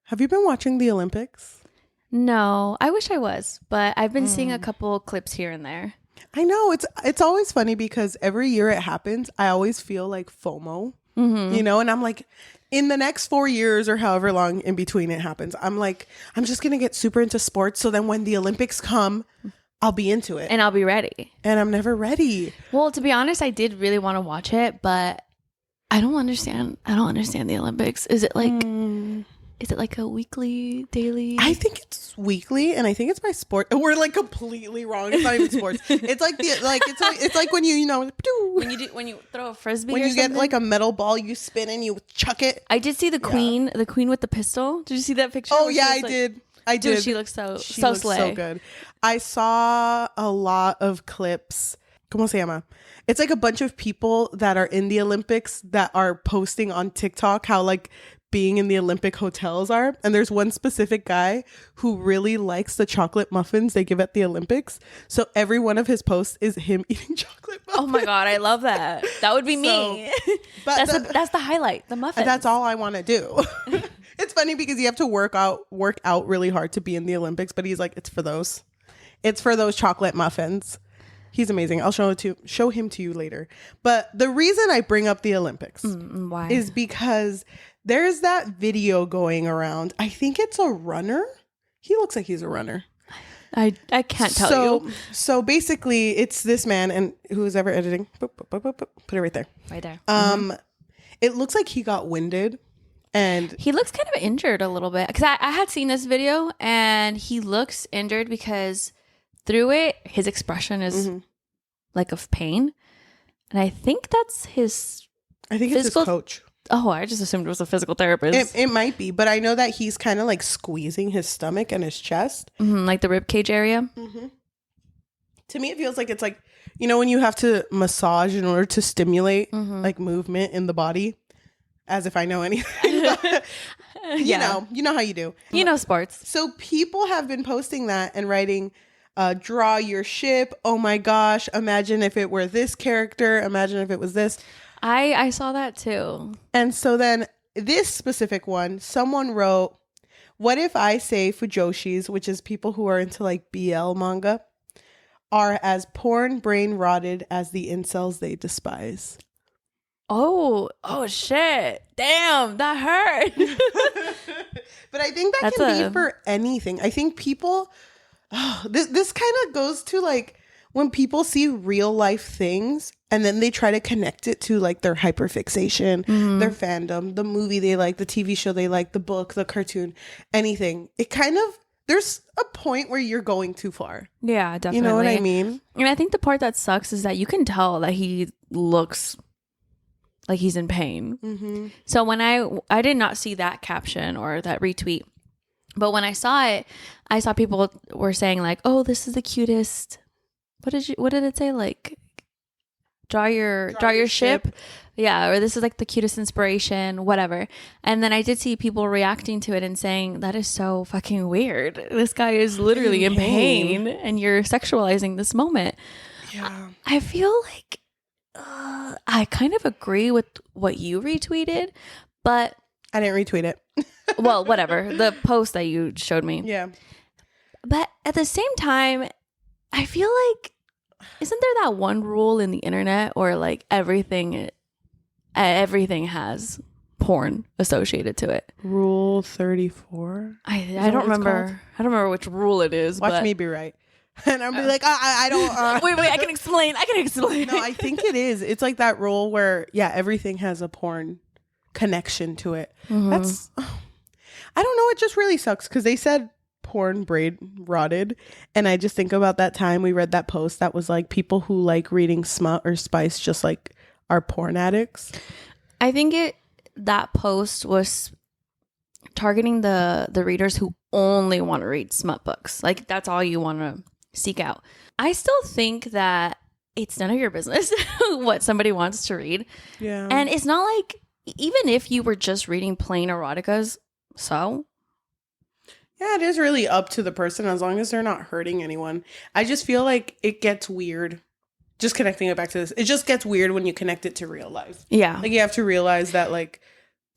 Have you been watching the Olympics? No, I wish I was, but I've been seeing a couple clips here and there. I know it's always funny because every year it happens, I always feel like FOMO, and I'm like, in the next 4 years or however long in between it happens, I'm like, I'm just going to get super into sports. So then when the Olympics come, I'll be into it. And I'll be ready. And I'm never ready. Well, to be honest, I did really want to watch it, but I don't understand the Olympics. Is it like a weekly, daily? I think it's weekly, and I think it's by sport. We're like completely wrong. It's not even sports. It's like it's like when when you throw a frisbee, when or you something? get like a metal ball, you spin and you chuck it. I did see the queen with the pistol. Did you see that picture? Oh yeah, I did. Dude, she looks so looks slay. so good. I saw a lot of clips. ¿Cómo se llama? It's like a bunch of people that are in the Olympics that are posting on TikTok how like being in the Olympic hotels are. And there's one specific guy who really likes the chocolate muffins they give at the Olympics. So every one of his posts is him eating chocolate muffins. Oh my God, I love that. That would be me. But that's the highlight, the muffins. That's all I want to do. It's funny because you have to work out really hard to be in the Olympics, but he's like, it's for those chocolate muffins. He's amazing. I'll show him to you later. But the reason I bring up the Olympics why? is because there's that video going around. I think it's a runner. He looks like he's a runner. I can't tell you. So basically, it's this man, and who's ever editing, put it right there. Right there. It looks like he got winded. And he looks kind of injured a little bit because I had seen this video and he looks injured because through it, his expression is like of pain. And I think that's his it's his coach. Oh, I just assumed it was a physical therapist. It might be, but I know that he's kind of like squeezing his stomach and his chest. Like the rib cage area. To me, it feels like it's like, when you have to massage in order to stimulate like movement in the body. As if I know anything. But, you know how you do. You know sports. So people have been posting that and writing, draw your ship. Oh my gosh. Imagine if it were this character. Imagine if it was this. I saw that too. And so then this specific one, someone wrote, what if I say fujoshis, which is people who are into like BL manga, are as porn brain rotted as the incels they despise? Oh shit. Damn, that hurt. But I think that can be for anything. I think people, this kind of goes to like when people see real life things and then they try to connect it to like their hyperfixation, their fandom, the movie they like, the TV show they like, the book, the cartoon, anything. It kind of, there's a point where you're going too far. Yeah, definitely. You know what I mean? And I think the part that sucks is that you can tell that he looks like he's in pain. So when I did not see that caption or that retweet, but when I saw it, I saw people were saying like, "Oh, this is the cutest." What did it say? Like, draw your ship. Yeah, or this is like the cutest inspiration, whatever. And then I did see people reacting to it and saying that is so fucking weird. This guy is literally in pain, and you're sexualizing this moment. Yeah, I feel like. I kind of agree with what you retweeted, but I didn't retweet it. Well, whatever. The post that you showed me. Yeah. But at the same time, I feel like, isn't there that one rule in the internet or like everything has porn associated to it? Rule 34. I don't remember. I don't remember which rule it is. Watch me be right. And I'll be like, I don't. Wait, I can explain. No, I think it is. It's like that rule where, everything has a porn connection to it. That's, I don't know. It just really sucks because they said porn braid rotted. And I just think about that time we read that post that was like people who like reading smut or spice just like are porn addicts. I think that post was targeting the readers who only want to read smut books. Like that's all you want to seek out. I still think that it's none of your business what somebody wants to read. Yeah. And it's not like, even if you were just reading plain eroticas, so? Yeah, it is really up to the person as long as they're not hurting anyone. I just feel like it gets weird. Just connecting it back to this. It just gets weird when you connect it to real life. Yeah. Like you have to realize that like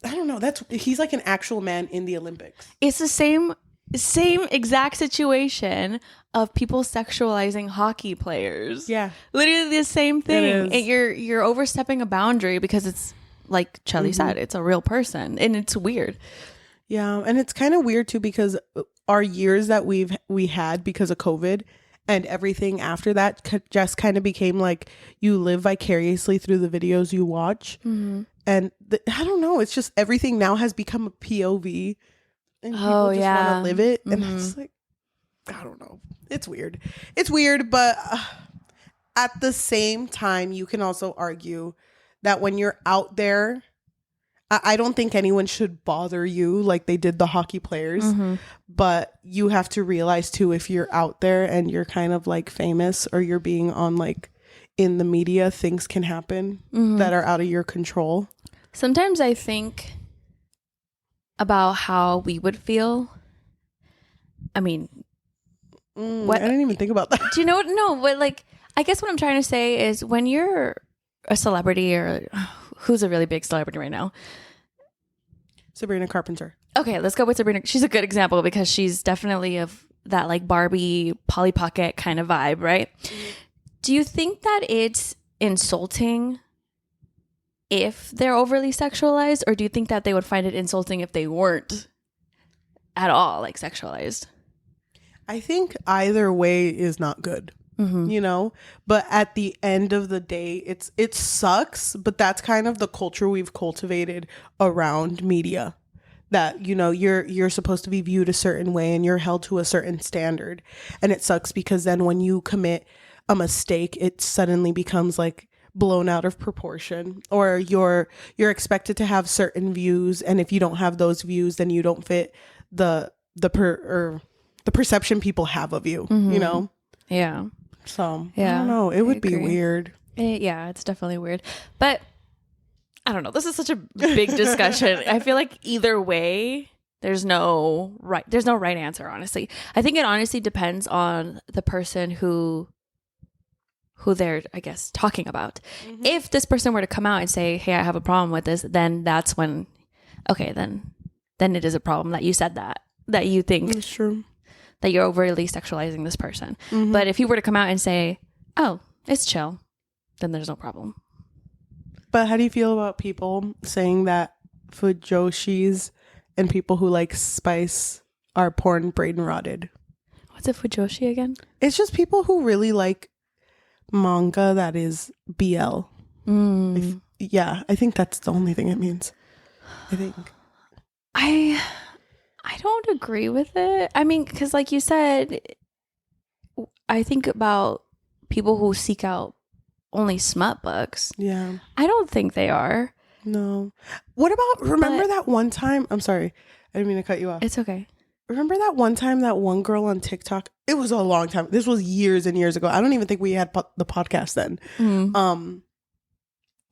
I don't know. He's like an actual man in the Olympics. It's the same exact situation of people sexualizing hockey players. Yeah. Literally the same thing. And you're overstepping a boundary because it's like Cheli said, it's a real person and it's weird. Yeah, and it's kind of weird too because our years that we had because of COVID and everything after that just kind of became like you live vicariously through the videos you watch. Mm-hmm. And I don't know, it's just everything now has become a POV and people just want to live it. And it's like, I don't know. It's weird. It's weird, but at the same time, you can also argue that when you're out there, I don't think anyone should bother you like they did the hockey players, but you have to realize too, if you're out there and you're kind of like famous or you're being on like in the media, things can happen that are out of your control. Sometimes I think about how we would feel. I mean, I didn't even think about that. Do you know what? No, but like, I guess what I'm trying to say is when you're a celebrity or who's a really big celebrity right now? Sabrina Carpenter. Okay, let's go with Sabrina. She's a good example because she's definitely of that like Barbie, Polly Pocket kind of vibe, right? Do you think that it's insulting if they're overly sexualized, or do you think that they would find it insulting if they weren't at all like sexualized? I think either way is not good. You know, but at the end of the day, it sucks, but that's kind of the culture we've cultivated around media, that, you know, you're supposed to be viewed a certain way and you're held to a certain standard. And it sucks because then when you commit a mistake, it suddenly becomes like blown out of proportion, or you're expected to have certain views, and if you don't have those views, then you don't fit the perception people have of you, you know? Yeah. So, yeah, I don't know. It would be weird. Yeah, it's definitely weird. But I don't know. This is such a big discussion. I feel like either way, there's no right answer, honestly. I think it honestly depends on the person who they're, I guess, talking about. If this person were to come out and say, hey, I have a problem with this, then that's when, okay, then it is a problem that you said that you think. That's true. That you're overly sexualizing this person. But if you were to come out and say, oh, it's chill, then there's no problem. But how do you feel about people saying that fujoshis and people who like spice are porn brain rotted? What's a fujoshi again? It's just people who really like manga that is BL. I think that's the only thing it means. I think. I don't agree with it. I mean, because like you said, I think about people who seek out only smut books. Yeah. I don't think they are. No. What about, remember that one time? I'm sorry. I didn't mean to cut you off. It's okay. Remember that one time that one girl on TikTok, it was a long time. This was years and years ago. I don't even think we had the podcast then.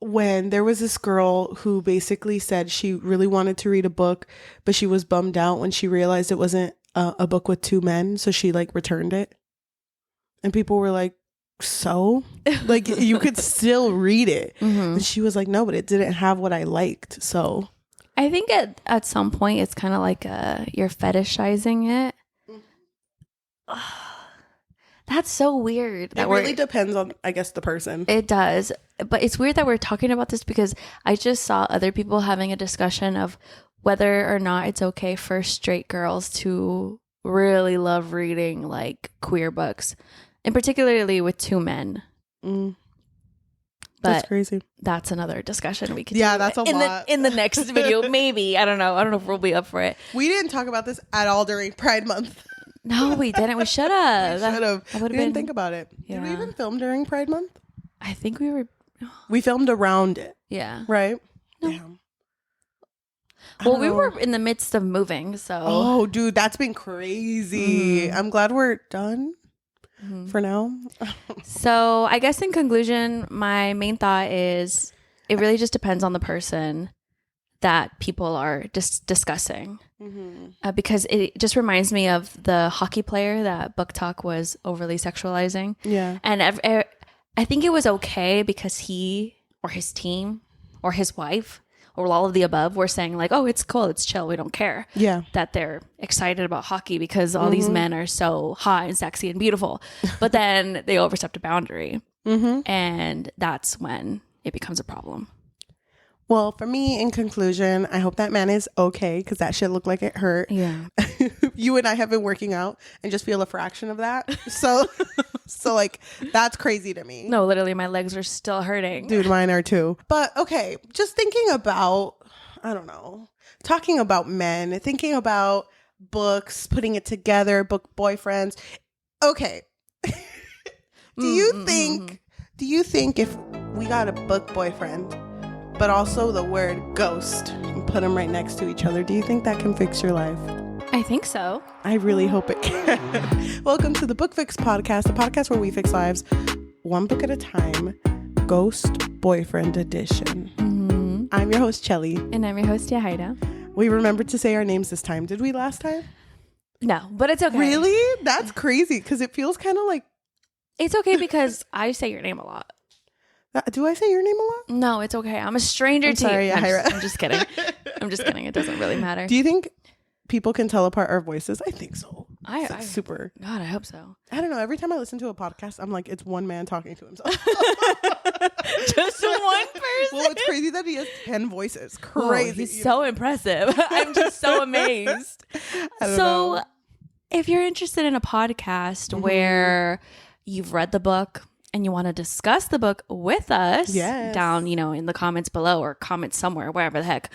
When there was this girl who basically said she really wanted to read a book, but she was bummed out when she realized it wasn't a book with two men. So she like returned it. And people were like, so? Like, you could still read it. And she was like, no, but it didn't have what I liked. So I think at some point it's kind of like you're fetishizing it. That's so weird. It really depends on, I guess, the person. It does. But it's weird that we're talking about this because I just saw other people having a discussion of whether or not it's okay for straight girls to really love reading like queer books, and particularly with two men. But that's crazy. That's another discussion we could do. That's a lot. In the next video, maybe. I don't know if we'll be up for it. We didn't talk about this at all during Pride Month. No, we didn't. We should have. We didn't think about it. Yeah. Did we even film during Pride Month? I think we were. We filmed around it. Yeah. Right? No. Yeah. Well, we were in the midst of moving, so. Oh, dude, that's been crazy. I'm glad we're done for now. So, I guess in conclusion, my main thought is it really just depends on the person that people are just discussing. Because it just reminds me of the hockey player that Book Talk was overly sexualizing. Yeah. And I think it was okay because he or his team or his wife or all of the above were saying like, oh, it's cool, it's chill, we don't care. Yeah. That they're excited about hockey because all these men are so hot and sexy and beautiful. But then they overstepped a boundary. And that's when it becomes a problem. Well, for me, in conclusion, I hope that man is okay because that shit looked like it hurt. Yeah. You and I have been working out and just feel a fraction of that. So like, that's crazy to me. No, literally, my legs are still hurting. Dude, mine are too. But okay, just thinking about, I don't know, talking about men, thinking about books, putting it together, book boyfriends. Okay. Do you think if we got a book boyfriend, but also the word ghost, and put them right next to each other, do you think that can fix your life? I think so. I really hope it can. Welcome to the Book Fix Podcast, a podcast where we fix lives one book at a time, Ghost Boyfriend Edition. I'm your host, Cheli. And I'm your host, Yajaira. We remembered to say our names this time. Did we last time? No, but it's okay. Really? That's crazy because it feels kind of like... It's okay because I say your name a lot. Do I say your name a lot? No, it's okay. I'm a stranger to sorry, you. Yajaira. I'm just kidding. I'm just kidding. It doesn't really matter. Do you think people can tell apart our voices? I think so. I super. God, I hope so. I don't know. Every time I listen to a podcast, I'm like, it's one man talking to himself. Just one person? Well, it's crazy that he has 10 voices. Whoa, Crazy. he's so impressive. I'm just so amazed. I don't know. If you're interested in a podcast where you've read the book and you want to discuss the book with us down, in the comments below or comment somewhere, wherever the heck.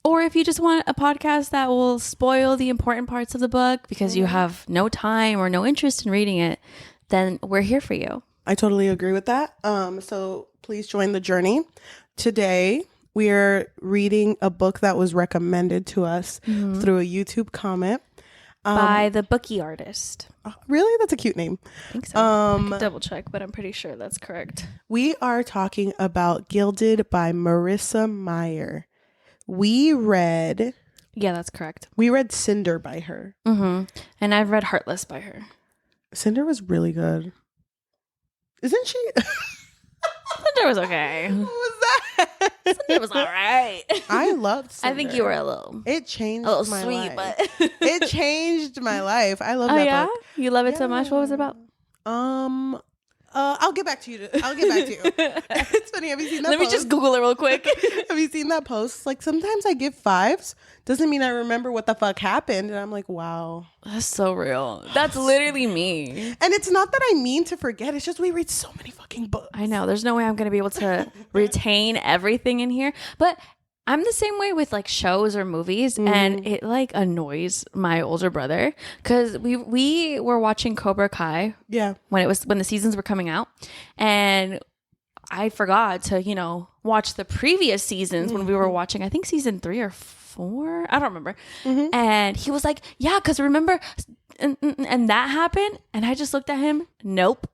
Or if you just want a podcast that will spoil the important parts of the book because you have no time or no interest in reading it, then we're here for you. I totally agree with that. So please join the journey. Today, we are reading a book that was recommended to us through a YouTube comment. By the bookie artist. Really? That's a cute name. I think so. I can double check, but I'm pretty sure that's correct. We are talking about Gilded by Marissa Meyer. We read... Yeah, that's correct. We read Cinder by her. And I've read Heartless by her. Cinder was really good. Isn't she? Cinder was okay. What was that? Cinder was all right. I loved Cinder. I think you were a little sweet, sweet, life. but It changed my life. I love that book. You love it so much? What was it about? I'll get back to you. It's funny. Have you seen that Let post? me just Google it real quick. Have you seen that post? Like, sometimes I give 5s. Doesn't mean I remember what the fuck happened. And I'm like, wow. That's so real. That's literally me. And it's not that I mean to forget. It's just we read so many fucking books. I know. There's no way I'm going to be able to retain everything in here. But I'm the same way with like shows or movies, and it like annoys my older brother because we were watching Cobra Kai when the seasons were coming out, and I forgot to watch the previous seasons when we were watching, I think season 3 or 4, I don't remember, and he was like, yeah, because remember and that happened, and I just looked at him, nope.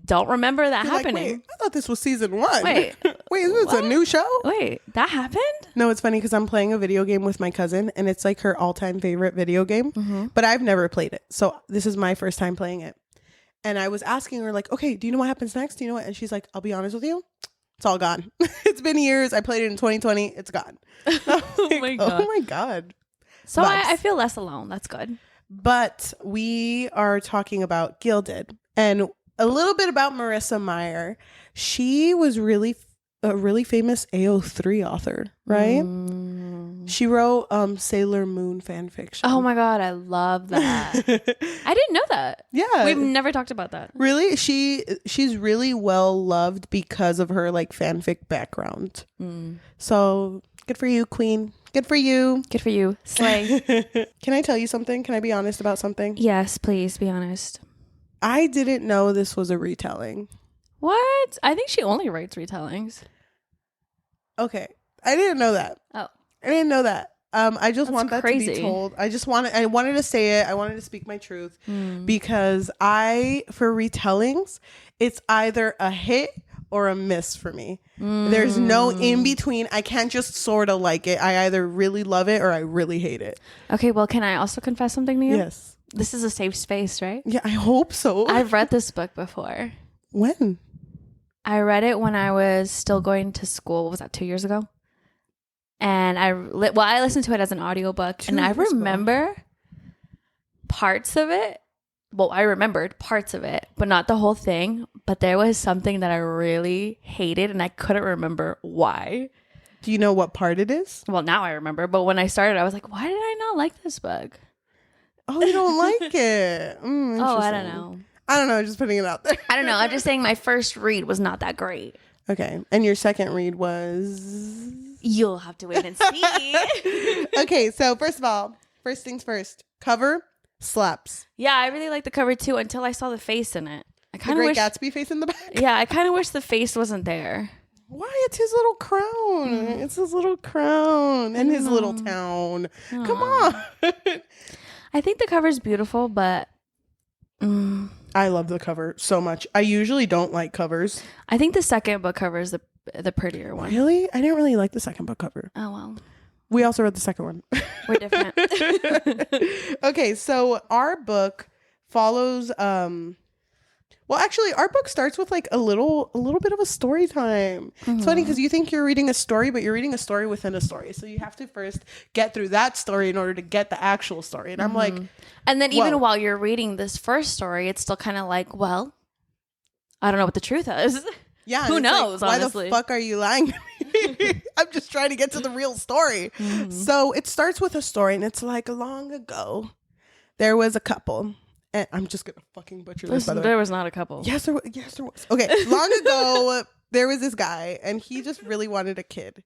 Don't remember that happening. Like, wait, I thought this was season 1. Wait, is this a new show? Wait, that happened? No, it's funny because I'm playing a video game with my cousin, and it's like her all-time favorite video game, but I've never played it. So this is my first time playing it. And I was asking her, like, okay, do you know what happens next? Do you know what? And she's like, I'll be honest with you. It's all gone. It's been years. I played it in 2020. It's gone. Oh my God. So I feel less alone. That's good. But we are talking about Gilded, and a little bit about Marissa Meyer. She was a really famous AO3 author, right? She wrote Sailor Moon fan fiction. Oh my God, I love that. I didn't know that. Yeah. We've never talked about that. Really? She's really well loved because of her like fanfic background. So good for you, Queen. Good for you. Good for you. Slay. Can I tell you something? Can I be honest about something? Yes, please be honest. I didn't know this was a retelling. What? I think she only writes retellings. Okay. I didn't know that. Oh. I didn't know that. I just want that crazy. to be told. I wanted to say it. I wanted to speak my truth because for retellings, it's either a hit or a miss for me. There's no in between. I can't just sort of like it. I either really love it or I really hate it. Okay, well, can I also confess something to you? Yes. This is a safe space, right? Yeah, I hope so. I've read this book before. When? I read it when I was still going to school. What was that, 2 years ago? And I listened to it as an audiobook, and I remember parts of it. Well, I remembered parts of it, but not the whole thing. But there was something that I really hated, and I couldn't remember why. Do you know what part it is? Well, now I remember. But when I started, I was like, why did I not like this book? Oh, you don't like it? Oh, I don't know. I don't know. Just putting it out there. I don't know. I'm just saying my first read was not that great. Okay. And your second read was? You'll have to wait and see. Okay. So first of all, first things first, cover slaps. Yeah, I really like the cover too until I saw the face in it. I kind of wish Gatsby face in the back. Yeah, I kind of wish the face wasn't there. Why? It's his little crown. It's his little crown and his little town. Aww. Come on. I think the cover's beautiful, but I love the cover so much. I usually don't like covers. I think the second book cover is the prettier one. Really? I didn't really like the second book cover. Oh, well. We also read the second one. We're different. Okay, so our book follows well, actually, our book starts with like a little bit of a story time. It's funny because you think you're reading a story, but you're reading a story within a story. So you have to first get through that story in order to get the actual story. And I'm like, and then even while you're reading this first story, it's still kind of like, well, I don't know what the truth is. Yeah, who knows? Like, honestly, why the fuck are you lying to me? I'm just trying to get to the real story. So it starts with a story, and it's like long ago, there was a couple. And I'm just gonna fucking butcher this. By the way. There was not a couple. Yes, there was. Okay, long ago, there was this guy, and he just really wanted a kid.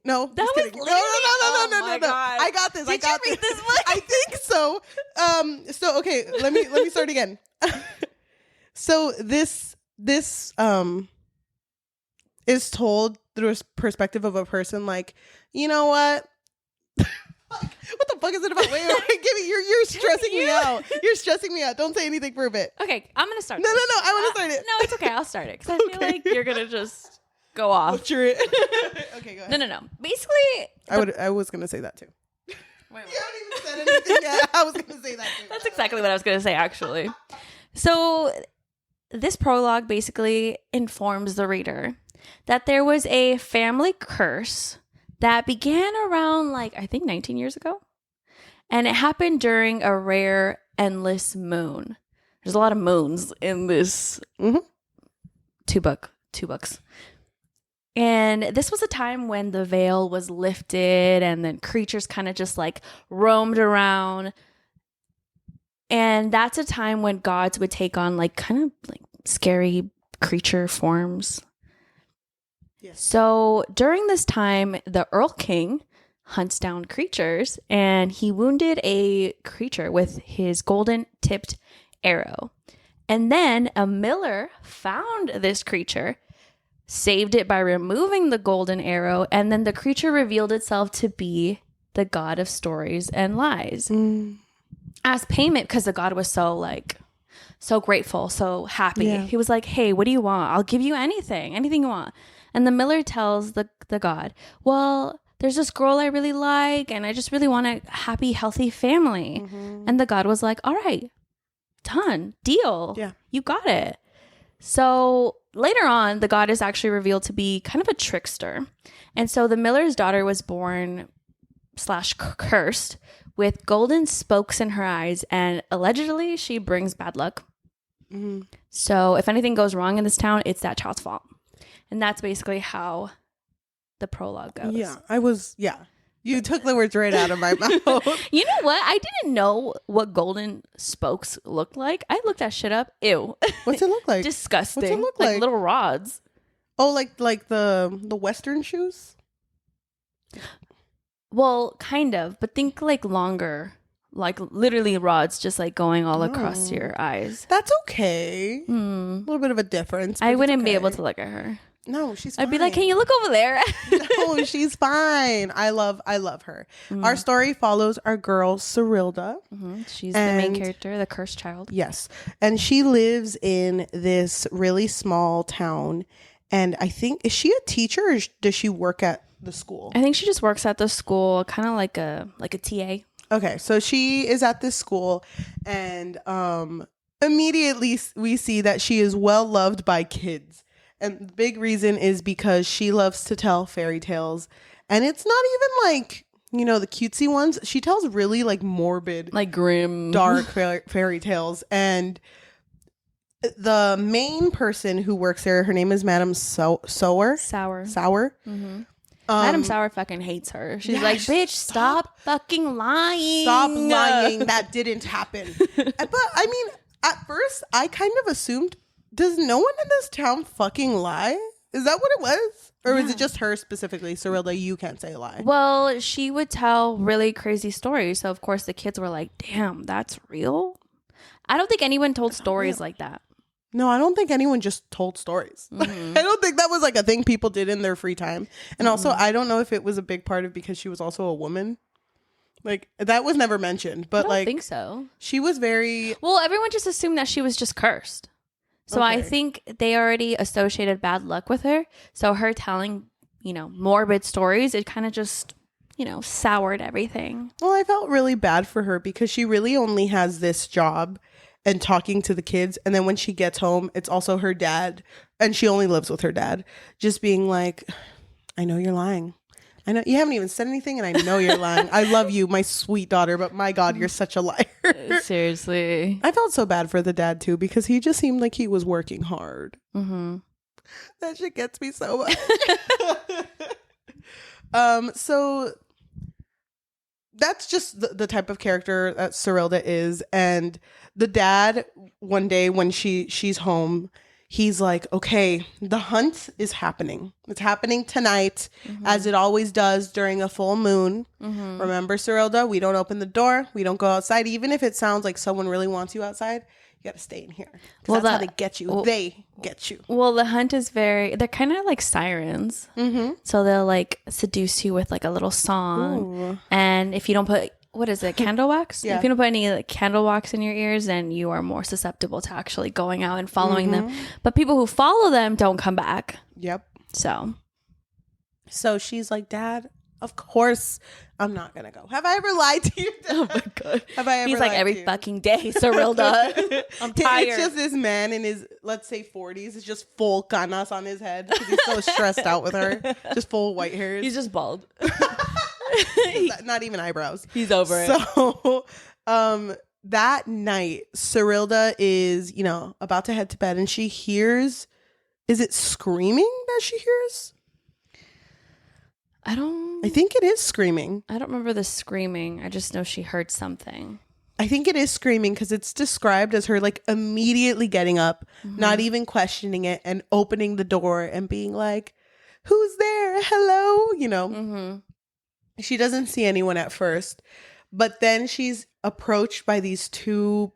No, that just was kidding. No. God. I got this. Did you read this book? I think so. So okay, let me start again. So this is told through a perspective of a person like, you know what? What the fuck is it about? Wait, give me. You're stressing me out. You're stressing me out. Don't say anything for a bit. Okay, I'm gonna start. No. I want to start it. No, it's okay. I'll start it because I feel like you're gonna just go off. Butcher it. Okay, go ahead. No. Basically, I was gonna say that too. Wait. You haven't even said anything yet. I was gonna say that too. That's exactly what I was gonna say, actually. So this prologue basically informs the reader that there was a family curse that began around, like, I think 19 years ago. And it happened during a rare endless moon. There's a lot of moons in this two books. And this was a time when the veil was lifted and then creatures kind of just like roamed around. And that's a time when gods would take on like kind of like scary creature forms. Yes. So during this time, the Erlking hunts down creatures, and he wounded a creature with his golden tipped arrow. And then a miller found this creature, saved it by removing the golden arrow, and then the creature revealed itself to be the god of stories and lies. As payment, because the god was so grateful, so happy. Yeah. He was like, hey, what do you want? I'll give you anything you want. And the miller tells the god, well, there's this girl I really like, and I just really want a happy, healthy family. And the god was like, all right, done, deal. Yeah. You got it. So later on, the god is actually revealed to be kind of a trickster. And so the miller's daughter was born / cursed with golden spokes in her eyes, and allegedly she brings bad luck. So if anything goes wrong in this town, it's that child's fault. And that's basically how the prologue goes. Yeah. You took the words right out of my mouth. You know what? I didn't know what golden spokes looked like. I looked that shit up. Ew. What's it look like? Disgusting. What's it look like? Like little rods. Oh, like the Western shoes? Well, kind of. But think like longer. Like literally rods just like going all across your eyes. That's okay. A little bit of a difference. I wouldn't be able to look at her. No, she's fine. I'd be like, can you look over there? No, she's fine. I love her. Our story follows our girl, Serilda. She's the main character, the cursed child. Yes. And she lives in this really small town. And I think, is she a teacher or does she work at the school? I think she just works at the school, kind of like a TA. Okay, so she is at this school, and immediately we see that she is well loved by kids. And the big reason is because she loves to tell fairy tales And it's not even like, you know, the cutesy ones. She tells really like morbid, like grim, dark fairy tales. And the main person who works there, her name is Madame Sour. Mm-hmm. Madame Sour fucking hates her. She's like, bitch, stop fucking lying. Stop lying. That didn't happen. But I mean, at first, I kind of assumed, does no one in this town fucking lie? Is that what it was? Or was it just her specifically? Serilda, you can't say a lie. Well, she would tell really crazy stories. So, of course, the kids were like, damn, that's real? I don't think anyone told stories like that. No, I don't think anyone just told stories. Mm-hmm. I don't think that was like a thing people did in their free time. And also, I don't know if it was a big part of because she was also a woman. Like, that was never mentioned. But I don't think so. She was very... Well, everyone just assumed that she was just cursed. So I think they already associated bad luck with her. So her telling, you know, morbid stories, it kind of just, you know, soured everything. Well, I felt really bad for her because she really only has this job and talking to the kids. And then when she gets home, it's also her dad. And she only lives with her dad. Just being like, I know you're lying. I know you haven't even said anything and I know you're lying. I love you, my sweet daughter, but my God, you're such a liar. Seriously. I felt so bad for the dad too because he just seemed like he was working hard. Mm-hmm. That shit gets me so much. So that's just the type of character that Serilda is. And the dad, one day when she's home, he's like, okay, the hunt is happening. It's happening tonight, as it always does during a full moon. Mm-hmm. Remember, Serilda, we don't open the door. We don't go outside. Even if it sounds like someone really wants you outside, you got to stay in here. Because that's how they get you. They get you. Well, the hunt is they're kind of like sirens. Mm-hmm. So they'll like seduce you with like a little song. Ooh. And if you don't put... What is it? Candle wax? Yeah. If you don't put any like, candle wax in your ears, then you are more susceptible to actually going out and following them. But people who follow them don't come back. Yep. So she's like, Dad, of course I'm not going to go. Have I ever lied to you, Dad? Oh my God. Have I ever He's like, every fucking day, Serilda. I'm tired. It's just this man in his, let's say 40s. It's just full canas on his head because he's so stressed out with her. Just full white hairs. He's just bald. Not even eyebrows. He's over it. So that night, Serilda is, you know, about to head to bed and she hears, is it screaming that she hears? I think it is screaming. I don't remember the screaming. I just know she heard something. I think it is screaming because it's described as her like immediately getting up, not even questioning it, and opening the door and being like, who's there? Hello? You know? Mm-hmm. She doesn't see anyone at first, but then she's approached by these two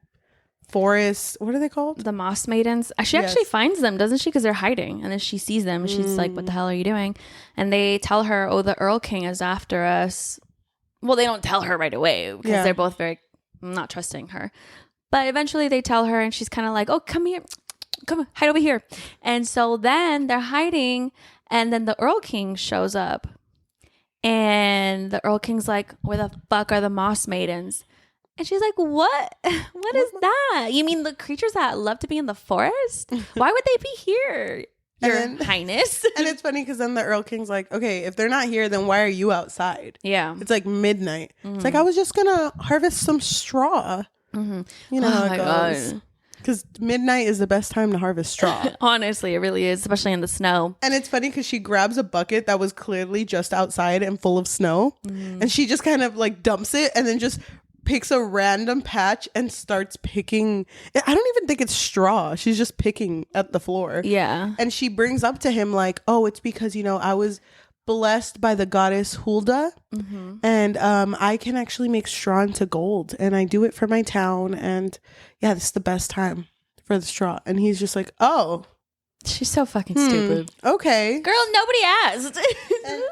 forest, what are they called? The moss maidens. She actually finds them, doesn't she? Because they're hiding. And then she sees them and she's like, what the hell are you doing? And they tell her, oh, the Erlking is after us. Well, they don't tell her right away because they're both very not trusting her. But eventually they tell her and she's kind of like, oh, come here. Come hide over here. And so then they're hiding and then the Erlking shows up. And the Erlking's like, where the fuck are the moss maidens? And she's like, what? What is that? You mean the creatures that love to be in the forest? Why would they be here, Your Highness? And it's funny because then the Erlking's like, okay, if they're not here, then why are you outside? Yeah. It's like midnight. Mm-hmm. It's like, I was just going to harvest some straw. Mm-hmm. You know how it goes. God. Because midnight is the best time to harvest straw. Honestly, it really is, especially in the snow. And it's funny because she grabs a bucket that was clearly just outside and full of snow. And she just kind of like dumps it and then just picks a random patch and starts picking. I don't even think it's straw. She's just picking at the floor. Yeah. And she brings up to him like, oh, it's because, you know, I was blessed by the goddess Hulda. Mm-hmm. And I can actually make straw into gold. And I do it for my town. And yeah, this is the best time for the straw. And he's just like, oh. She's so fucking stupid. Okay. Girl, nobody asked. And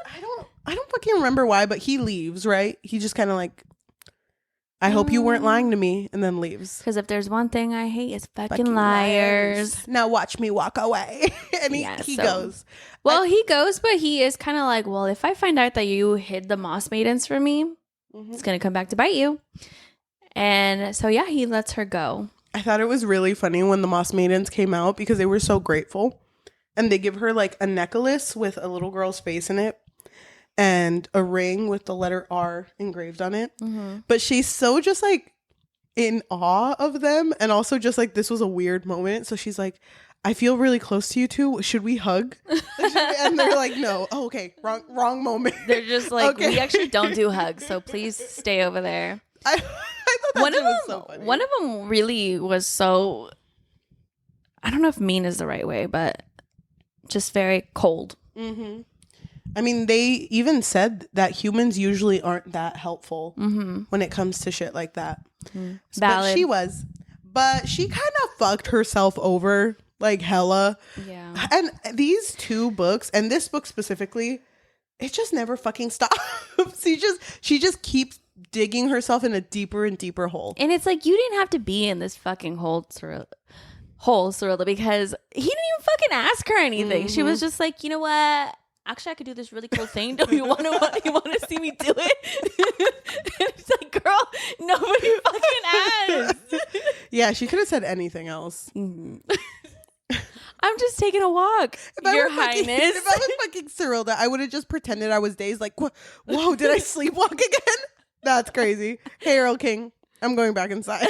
I don't fucking remember why, but he leaves, right? He just kind of like, I hope you weren't lying to me, and then leaves. Because if there's one thing I hate, it's fucking liars. Now watch me walk away. And he goes. Well, he goes, but he is kind of like, well, if I find out that you hid the moss maidens from me, it's going to come back to bite you. And so, yeah, he lets her go. I thought it was really funny when the moss maidens came out because they were so grateful. And they give her like a necklace with a little girl's face in it. and a ring with the letter R engraved on it. But she's so just like in awe of them, and also just like this was a weird moment. So she's like, I feel really close to you two. Should we hug? And they're like, no. Oh, okay. Wrong moment. They're just like, we actually don't do hugs, so please stay over there. I thought that was so funny. One of them really was so, I don't know if mean is the right way, but just very cold. I mean, they even said that humans usually aren't that helpful when it comes to shit like that. But she was. But she kind of fucked herself over like hella. Yeah. And these two books, and this book specifically, it just never fucking stops. she just keeps digging herself in a deeper and deeper hole. And it's like, you didn't have to be in this fucking hole, Serilda, because he didn't even fucking ask her anything. She was just like, you know what? Actually, I could do this really cool thing. Don't you want to see me do it? And it's like, girl, nobody fucking asked. Yeah, she could have said anything else. I'm just taking a walk, Your Highness. If I was fucking Serilda, I would have just pretended I was dazed. Like, whoa, did I sleepwalk again? That's crazy. Hey, Erlking, I'm going back inside.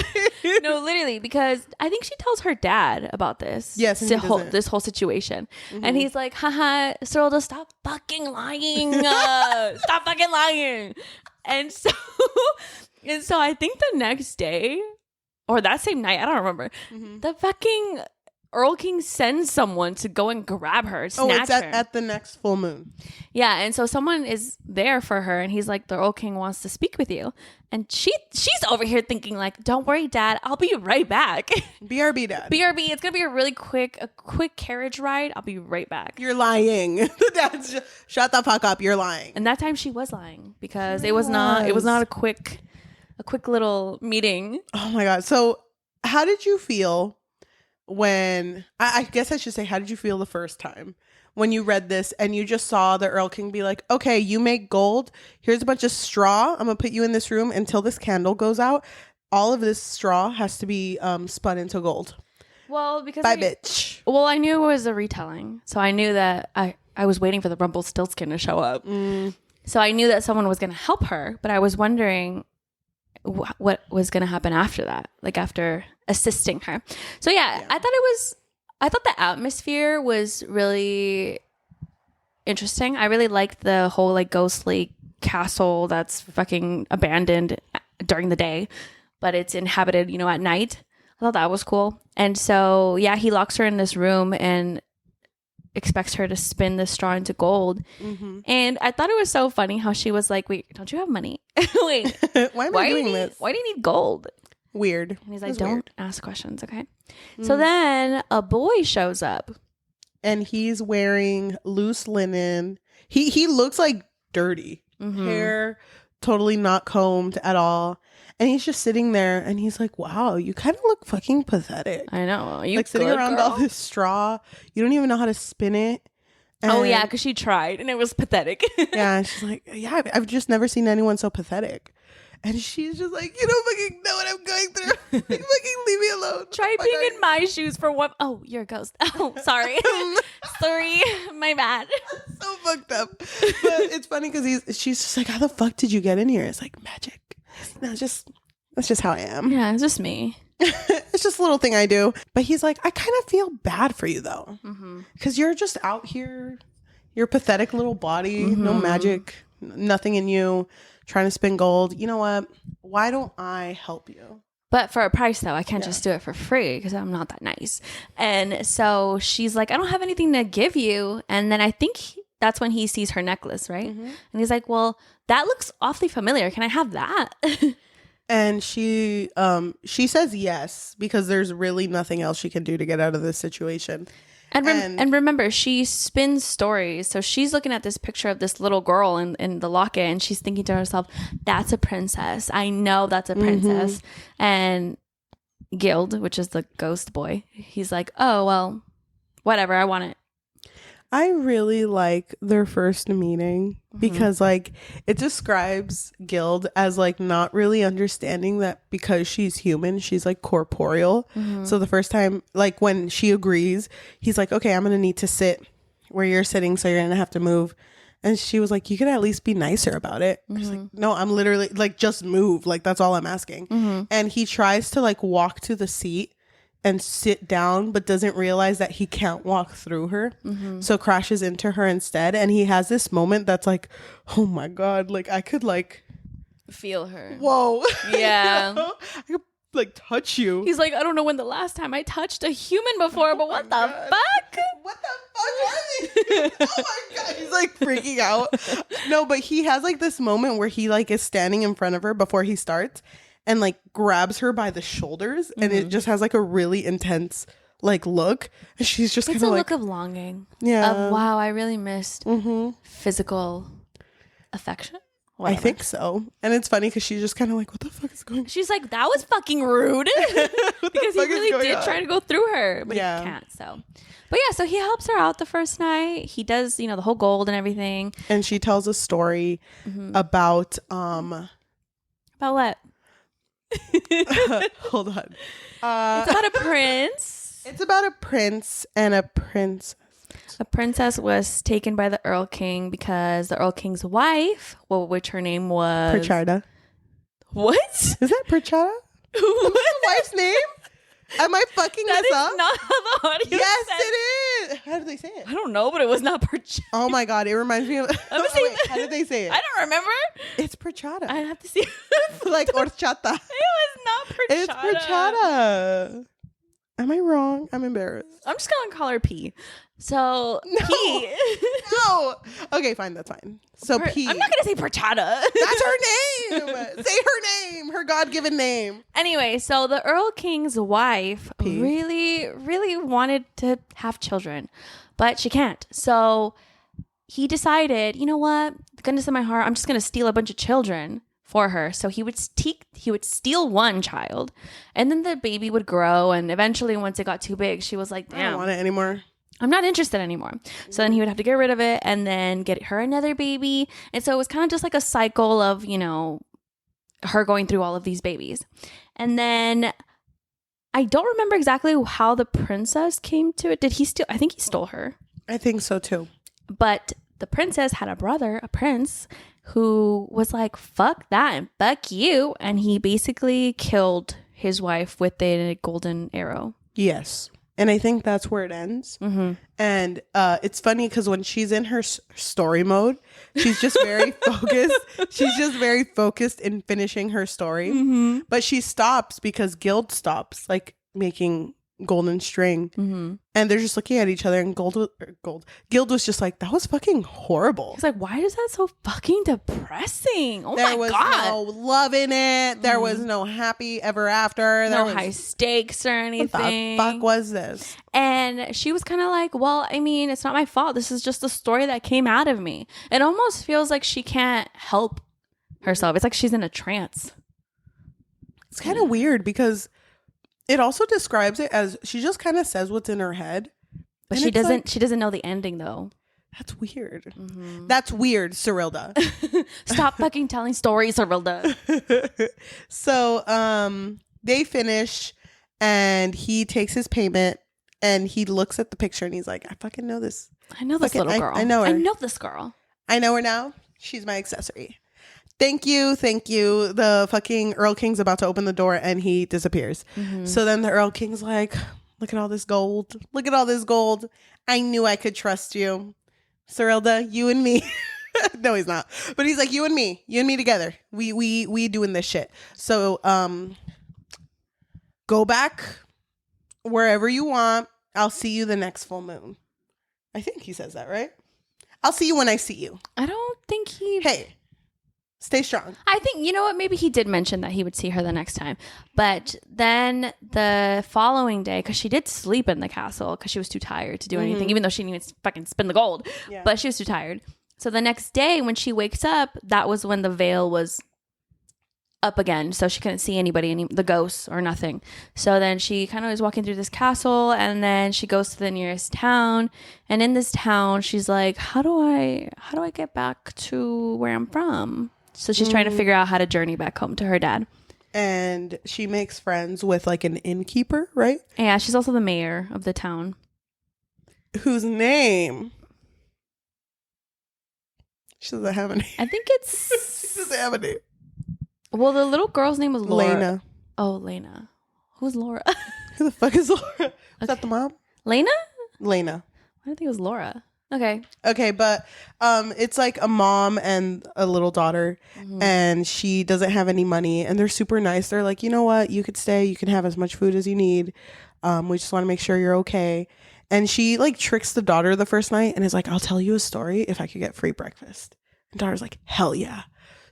No, literally, because I think she tells her dad about this. Yes, this whole situation. And he's like, haha, Serilda, stop fucking lying. Stop fucking lying. And so I think the next day, or that same night, I don't remember, the fucking Erlking sends someone to go and grab her, snatch her. At the next full moon. Yeah, and so someone is there for her, and he's like, the Erlking wants to speak with you. And she's over here thinking like, don't worry, Dad, I'll be right back. BRB, Dad. BRB, it's gonna be a quick carriage ride. I'll be right back. You're lying. The dad's just, shut the fuck up, you're lying. And that time she was lying, because it was not a quick little meeting. Oh my God. So how did you feel when, I guess I should say, how did you feel the first time when you read this and you just saw the Erlking be like, okay, you make gold. Here's a bunch of straw. I'm going to put you in this room until this candle goes out. All of this straw has to be spun into gold. Well, because bitch. Well, I knew it was a retelling. So I knew that I was waiting for the Rumpelstiltskin to show up. So I knew that someone was going to help her, but I was wondering what was going to happen after that, like after assisting her. So yeah, I thought the atmosphere was really interesting. I really liked the whole like ghostly castle that's fucking abandoned during the day, but it's inhabited, at night. I thought that was cool. And so yeah, he locks her in this room and expects her to spin the straw into gold. And I thought it was so funny how she was like, wait, don't you have money? Wait, why am I doing this? Why do you need gold? Weird. And he's like, don't ask questions, okay? So then a boy shows up. And he's wearing loose linen. He looks like dirty. Hair totally not combed at all. And he's just sitting there and he's like, wow, you kind of look fucking pathetic. I know. You like sitting around all this straw. You don't even know how to spin it. And yeah, because she tried and it was pathetic. Yeah, and she's like, yeah, I've just never seen anyone so pathetic. And she's just like, you don't fucking know what I'm going through. Fucking leave me alone. Try being in my shoes for one. Oh, you're a ghost. Oh, sorry. Sorry. My bad. So fucked up. But it's funny because she's just like, how the fuck did you get in here? It's like magic. No, that's just how I am. Yeah, it's just me. It's just a little thing I do. But he's like, I kind of feel bad for you though. Because you're just out here. Your pathetic little body. No magic. Nothing in you. Trying to spin gold. You know what? Why don't I help you? But for a price, though, I can't just do it for free because I'm not that nice. And so she's like, I don't have anything to give you. And then I think that's when he sees her necklace, right? And he's like, well, that looks awfully familiar. Can I have that? And she says yes because there's really nothing else she can do to get out of this situation. And remember, she spins stories. So she's looking at this picture of this little girl in the locket, and she's thinking to herself, that's a princess. I know that's a princess. And Gilded, which is the ghost boy, he's like, oh, well, whatever. I want it. I really like their first meeting because like it describes Gilded as like not really understanding that because she's human, she's like corporeal. So the first time, like when she agrees, he's like, okay, I'm going to need to sit where you're sitting. So you're going to have to move. And she was like, you could at least be nicer about it. I was like, no, I'm literally like, just move. Like, that's all I'm asking. And he tries to like walk to the seat and sit down, but doesn't realize that he can't walk through her. So crashes into her instead. And he has this moment that's like, oh my God, like I could like feel her. Whoa. Yeah. You know? I could like touch you. He's like, I don't know when the last time I touched a human before, but what the fuck? What the fuck are they? Oh my God. He's like freaking out. No, but he has like this moment where he like is standing in front of her before he starts and like grabs her by the shoulders and it just has like a really intense like look. And she's just kind it's of a like, look of longing. Yeah. Of wow, I really missed physical affection. Whatever. I think so. And it's funny because she's just kind of like, what the fuck is going on? She's like, that was fucking rude. Because he really did try to go through her, but he can't. So, but yeah, so he helps her out the first night. He does, you know, the whole gold and everything. And she tells a story about what? Hold on. It's about a prince. It's about a prince and a princess. A princess was taken by the Erlking because the Erlking's wife, well, which her name was Perchada. What? Is that Perchada? Is that the wife's name? Am I fucking this up? That is not how the audio Yes, said. it is. How did they say it? I don't know, but it was not Perchada. Oh my God, it reminds me of. Wait, how did they say it? I don't remember. It's Perchada. I have to see. Like horchata. It was not Perchada. It's Perchada. Am I wrong? I'm embarrassed. I'm just gonna call her P. So P. No. Okay, fine. That's fine. So P. I'm not gonna say Perchada. That's her name. Say her name. Her God-given name. Anyway, so the Erlking's wife P. really wanted to have children, but she can't. So he decided, you know what? The goodness of my heart, I'm just gonna steal a bunch of children for her. So he would steal one child, and then the baby would grow, and eventually once it got too big, she was like, damn, I don't want it anymore. I'm not interested anymore. So then he would have to get rid of it and then get her another baby. And so it was kind of just like a cycle of, you know, her going through all of these babies. And then I don't remember exactly how the princess came to it. Did he steal? I think he stole her. I think so too. But the princess had a brother, a prince, who was like, fuck that and fuck you. And he basically killed his wife with a golden arrow. Yes. And I think that's where it ends. And it's funny because when she's in her story mode, she's just very focused. She's just very focused in finishing her story. But she stops because Gild stops like making golden string. And they're just looking at each other, and Gild was just like, that was fucking horrible. He's like, why is that so fucking depressing? Oh There my was God. no love in it. There was no happy ever after. There No was, high stakes or anything. what the fuck was this? And she was kind of like, well, I mean, it's not my fault. This is just the story that came out of me. It almost feels like she can't help herself. It's like she's in a trance. It's kind of weird because it also describes it as she just kind of says what's in her head. But and she it's doesn't like, she doesn't know the ending though. That's weird. That's weird, Serilda. Stop fucking telling stories, Serilda. So they finish and he takes his payment and he looks at the picture and he's like, I fucking know this. I know this little girl. I know her. I know this girl. I know her now. She's my accessory. Thank you. The fucking Erlking's about to open the door and he disappears. So then the Erlking's like, look at all this gold. Look at all this gold. I knew I could trust you. Serilda, you and me. No, he's not. But he's like, you and me together. We doing this shit. So go back wherever you want. I'll see you the next full moon. I think he says that, right? I'll see you when I see you. I don't think he... Hey, stay strong. I think, you know what, maybe he did mention that he would see her the next time. But then the following day, because she did sleep in the castle because she was too tired to do anything, even though she didn't even fucking spin the gold. Yeah. But she was too tired. So the next day when she wakes up, that was when the veil was up again. So she couldn't see anybody, the ghosts or nothing. So then she kind of was walking through this castle and then she goes to the nearest town. And in this town, she's like, how do I get back to where I'm from? So she's trying to figure out how to journey back home to her dad. And she makes friends with like an innkeeper, right? Yeah, she's also the mayor of the town. Whose name She doesn't have a name. I think it's... She doesn't have a name. Well, the little girl's name was Laura. Lena. Oh, Lena. Who's Laura? Who the fuck is Laura? Is that the mom? Lena? Lena. I don't think it was Laura. Okay. Okay, but it's like a mom and a little daughter, and she doesn't have any money, and they're super nice. They're like, you know what? You could stay. You can have as much food as you need. We just want to make sure you're okay. And she like tricks the daughter the first night and is like, I'll tell you a story if I could get free breakfast. And daughter's like, hell yeah.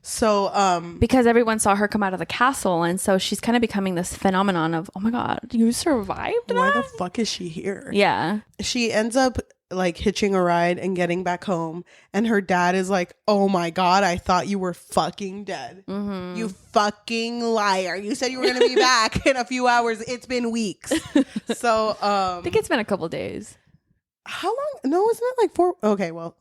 So because everyone saw her come out of the castle, and so she's kind of becoming this phenomenon of, oh my God, you survived that? Why the fuck is she here? Yeah. She ends up like hitching a ride and getting back home, and her dad is like, oh my God, I thought you were fucking dead. You fucking liar. You said you were gonna be back in a few hours. It's been weeks. So I think it's been a couple days. how long? No, isn't it like 4? Okay, well,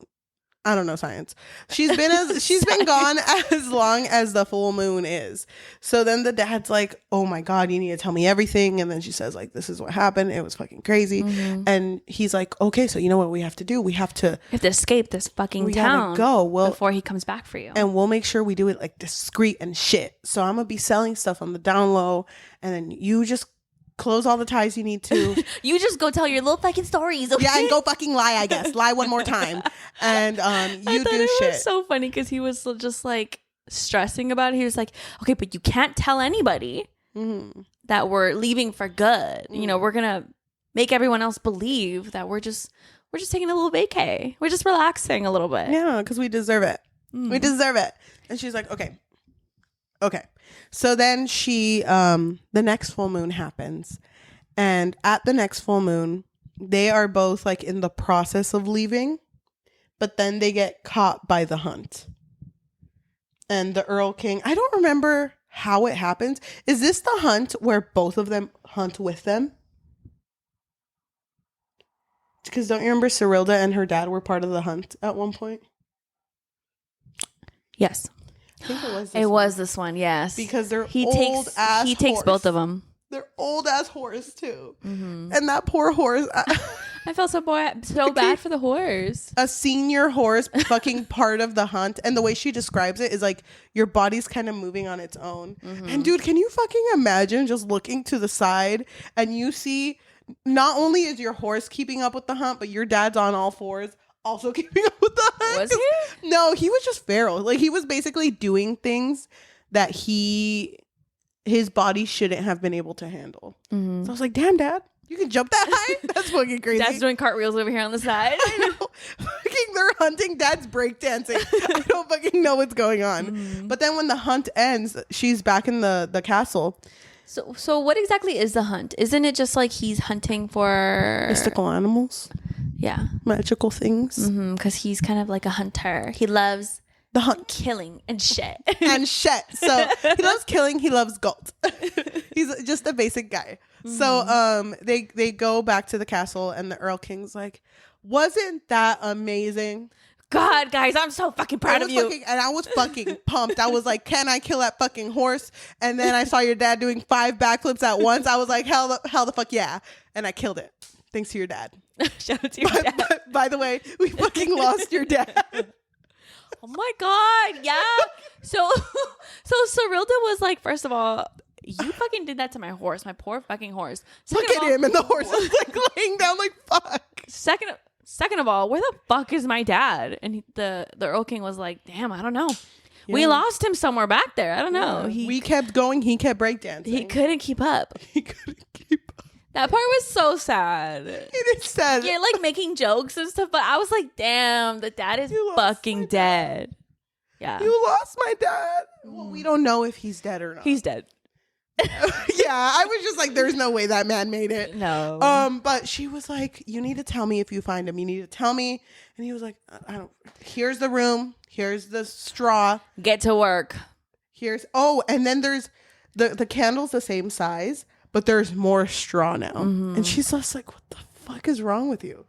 I don't know science. She's been gone as long as the full moon is. So then the dad's like, oh my God, you need to tell me everything. And then she says like, this is what happened. It was fucking crazy. And he's like, okay, so you know what we have to do? We have to escape this fucking town. Go before he comes back for you. And we'll make sure we do it like discreet and shit. So I'm gonna be selling stuff on the down low, and then you just close all the ties you need to. You just go tell your little fucking stories. Okay? Yeah, and go fucking lie, I guess. Lie one more time. And you do shit. It was so funny because he was just like stressing about it. He was like, okay, but you can't tell anybody that we're leaving for good. You know, we're gonna make everyone else believe that we're just taking a little vacay. We're just relaxing a little bit. Yeah, because we deserve it. We deserve it. And she's like, okay. So then she, the next full moon happens. And at the next full moon, they are both like in the process of leaving. But then they get caught by the hunt. And the Erlking, I don't remember how it happens. Is this the hunt where both of them hunt with them? Because don't you remember Serilda and her dad were part of the hunt at one point? Yes. I think it was this one, yes. Because they're he takes takes both of them. They're old ass horse too. And that poor horse. I felt so bad for the horse. A senior horse fucking part of the hunt. And the way she describes it is like your body's kind of moving on its own. And dude, can you fucking imagine just looking to the side and you see not only is your horse keeping up with the hunt, but your dad's on all fours also keeping up with the hunt. Was he? No, he was just feral. Like he was basically doing things that his body shouldn't have been able to handle. So I was like, damn, Dad, you can jump that high? That's fucking crazy. Dad's doing cartwheels over here on the side. I know. Fucking they're hunting. Dad's breakdancing. I don't fucking know what's going on. But then when the hunt ends, she's back in the castle. So what exactly is the hunt? Isn't it just like he's hunting for mystical animals? Yeah. Magical things. Because he's kind of like a hunter. He loves the hunt, killing and shit. So he loves killing. He loves gold. He's just a basic guy. So they go back to the castle, and the Erlking's like, wasn't that amazing? God, guys, I'm so fucking proud of you. And I was fucking pumped. I was like, can I kill that fucking horse? And then I saw your dad doing 5 backflips at once. I was like, hell the fuck yeah. And I killed it. Thanks to your dad. Shout out to your dad. By the way, we fucking lost your dad. Oh my God. Yeah. So Serilda was like, first of all, you fucking did that to my horse, my poor fucking horse. Look at him, and the horse is like laying down like fuck. Second of all, where the fuck is my dad? And the Erlking was like, damn, I don't know. Yeah. We lost him somewhere back there. I don't know. We kept going. He kept breakdancing. He couldn't keep up. That part was so sad. It is sad. You're like making jokes and stuff, but I was like, damn, the dad is fucking dead. Yeah. You lost my dad. Well, we don't know if he's dead or not. He's dead. Yeah, I was just like, there's no way that man made it. No. But she was like, you need to tell me if you find him. You need to tell me. And he was like, I don't. Here's the room. Here's the straw. Get to work. And then there's the candle's the same size, but there's more straw now. And she's just like, what the fuck is wrong with you?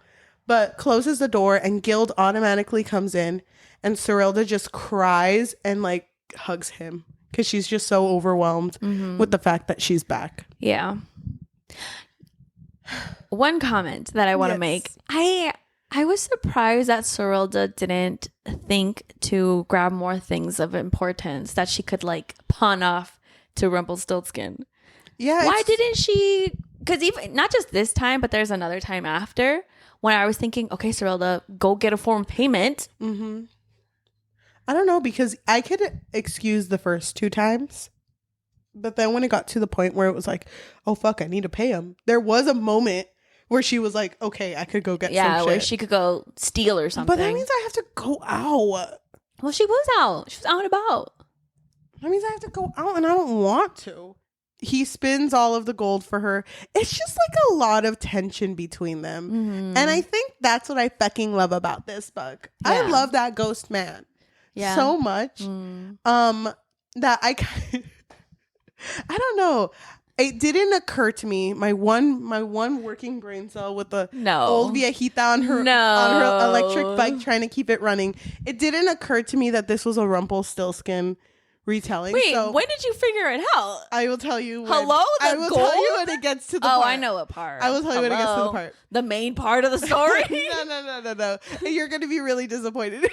But closes the door, and Gild automatically comes in, and Serilda just cries and like hugs him. Because she's just so overwhelmed with the fact that she's back. Yeah. One comment that I want to make. I I was surprised that Serilda didn't think to grab more things of importance that she could like pawn off to Rumpelstiltskin. Yeah. Why didn't she? Because even not just this time, but there's another time after when I was thinking, okay, Serilda, go get a form of payment. Mm-hmm. I don't know, because I could excuse the first 2 times. But then when it got to the point where it was like, oh, fuck, I need to pay him. There was a moment where she was like, okay, I could go get some shit. Where she could go steal or something. But that means I have to go out. Well, she was out. She was out and about. That means I have to go out and I don't want to. He spins all of the gold for her. It's just like a lot of tension between them. Mm-hmm. And I think that's what I fucking love about this book. Yeah. I love that ghost man so much. That I don't know. It didn't occur to me. My one working brain cell with the old viejita on her electric bike trying to keep it running. It didn't occur to me that this was a Rumpelstiltskin retelling. Wait, when did you figure it out? I will tell you. I will tell you when it gets to the part. Oh, I know what part. I will tell you when it gets to the part. The main part of the story? No. You're going to be really disappointed.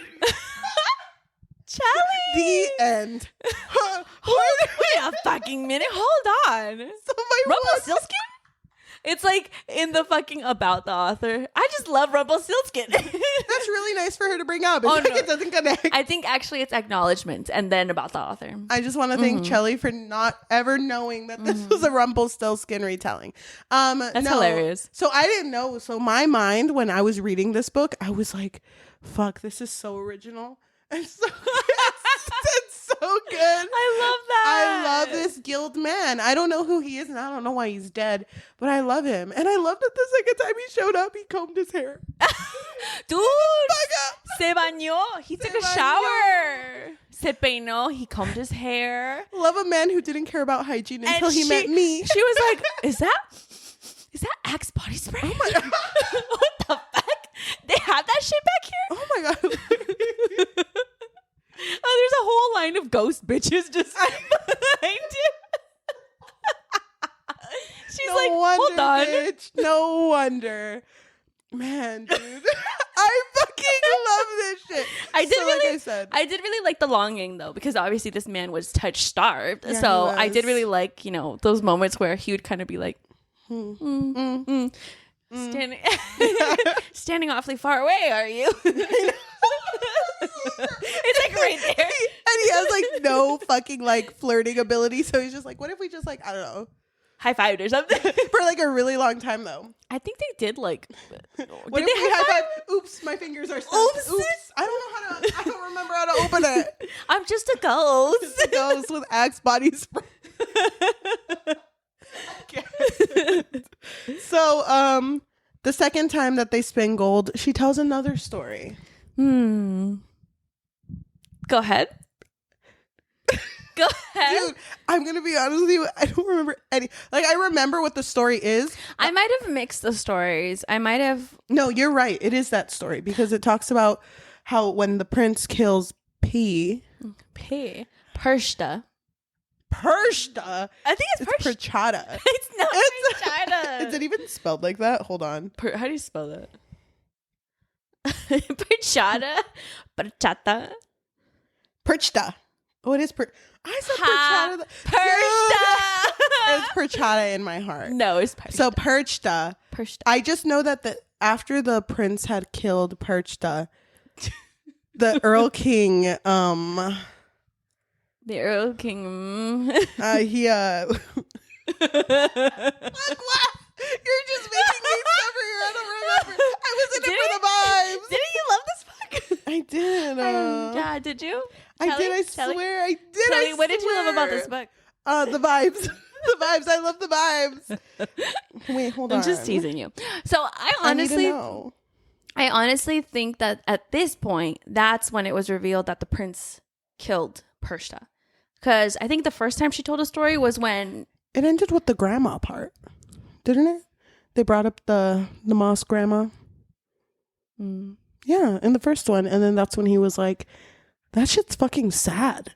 Cheli. The end. Wait a fucking minute. Hold on. So my Rumpelstiltskin? It's like in the fucking about the author. I just love Rumpelstiltskin. That's really nice for her to bring up. It doesn't connect. I think actually it's acknowledgement and then about the author. I just want to thank Cheli for not ever knowing that this was a Rumpelstiltskin retelling. That's hilarious. So I didn't know. So my mind, when I was reading this book, I was like, fuck, this is so original. It's so good. I love that. I love this guild man. I don't know who he is and I don't know why he's dead, but I love him. And I love that the second time he showed up, he combed his hair. Dude, se bañó. He took a shower. Se peinó. He combed his hair. Love a man who didn't care about hygiene until he met me. She was like, is that Axe body spray? Oh my God. What the fuck? They have that shit back here? Oh my God. Oh, there's a whole line of ghost bitches just behind you. She's like, hold on. Bitch. No wonder. Man, dude. I fucking love this shit. I did really like the longing though, because obviously this man was touch starved. Yeah, so I did really like, those moments where he would kind of be like, standing awfully far away, are you? It's like right there. And he has like no fucking like flirting ability. So he's just like, what if we just like, I don't know, high-fived or something? For like a really long time though. I think they did like. What if we high-five? Oops, my fingers are stuck. Oops. I don't remember how to open it. I'm just a ghost. Just a ghost with Axe body spray. So, the second time that they spin gold, she tells another story. Go ahead. Go ahead. Dude, I'm going to be honest with you. I don't remember any. Like, I remember what the story is. I might have mixed the stories. No, you're right. It is that story because it talks about how when the prince kills Pershta. I think it's Perchata. It's not Perchata. Is it even spelled like that? Hold on. How do you spell that? Perchata. Perchta. Oh, it is I said Perchta. It's Perchata in my heart. No, it's Perchta. So Perchta. I just know that after the prince had killed Perchta, the Erlking, The Erlking. He Fuck, what? You're just making me suffer here. I don't remember. I was in it for the vibes. Didn't you love this book? I did. Yeah, did you? I did. I swear. I did. Cheli, what did you love about this book? The vibes. The vibes. I love the vibes. Wait, hold on. I'm just teasing you. So I honestly think that at this point, that's when it was revealed that the prince killed Perchta. Because I think the first time she told a story was when it ended with the grandma part, didn't it? They brought up the moss grandma. Yeah, in the first one, and then that's when he was like, "That shit's fucking sad."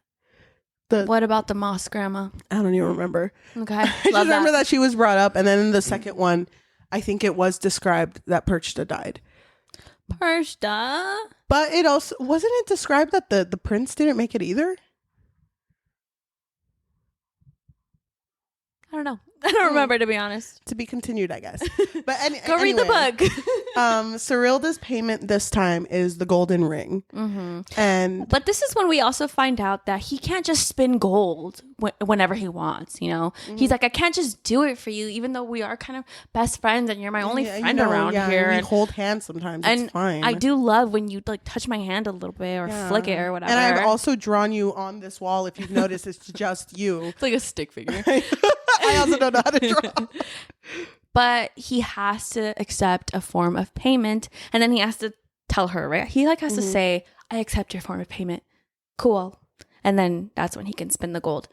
What about the moss grandma? I don't even remember. Okay, I just remember that she was brought up, and then in the second one, I think it was described that Perchta died. Pershta. But it also wasn't it described that the prince didn't make it either? I don't know. I don't remember, to be honest. To be continued, I guess. But Go read the book. Serilda's payment this time is the golden ring. Mm-hmm. But this is when we also find out that he can't just spin gold whenever he wants, you know? Mm-hmm. He's like, I can't just do it for you, even though we are kind of best friends and you're my only friend around here. We hold hands sometimes. And it's fine. I do love when you like touch my hand a little bit or flick it or whatever. And I've also drawn you on this wall. If you've noticed, it's just you. It's like a stick figure. I also don't know how to draw. But he has to accept a form of payment, and then he has to tell her, right? He like has to say, I accept your form of payment. Cool. And then that's when he can spin the gold.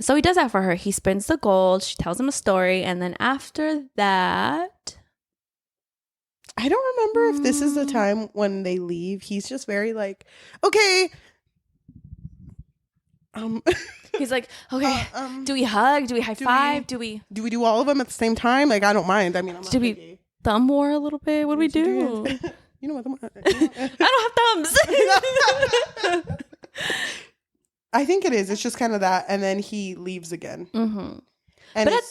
So he does that for her. He spins the gold. She tells him a story. And then after that, I don't remember if this is the time when they leave. He's just very like, okay. He's like, okay, do we hug? Do we high five? Do we do all of them at the same time? Like, I don't mind. I mean, I'm do we thumb war a little bit? What do we do? You know what? I don't have thumbs. I think it is. It's just kind of that, and then he leaves again. Mm-hmm. But at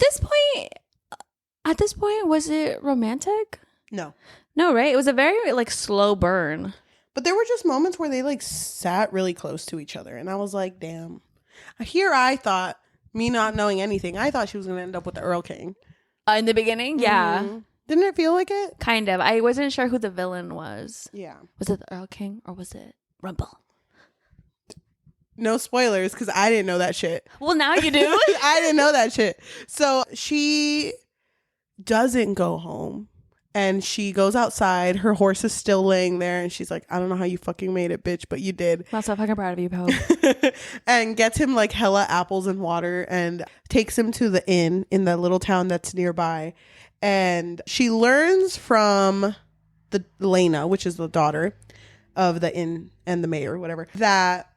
this point, was it romantic? No, right? It was a very like slow burn. But there were just moments where they like sat really close to each other, and I was like, damn. Here I thought, me not knowing anything, I thought she was going to end up with the Erlking. In the beginning? Yeah. Mm-hmm. Didn't it feel like it? Kind of. I wasn't sure who the villain was. Yeah. Was it the Erlking or was it Rumple? No spoilers, because I didn't know that shit. Well, now you do. I didn't know that shit. So she doesn't go home. And she goes outside. Her horse is still laying there. And she's like, I don't know how you fucking made it, bitch, but you did. I'm so fucking proud of you, Poe. And gets him like hella apples and water and takes him to the inn in the little town that's nearby. And she learns from the Lena, which is the daughter of the inn and the mayor, whatever, that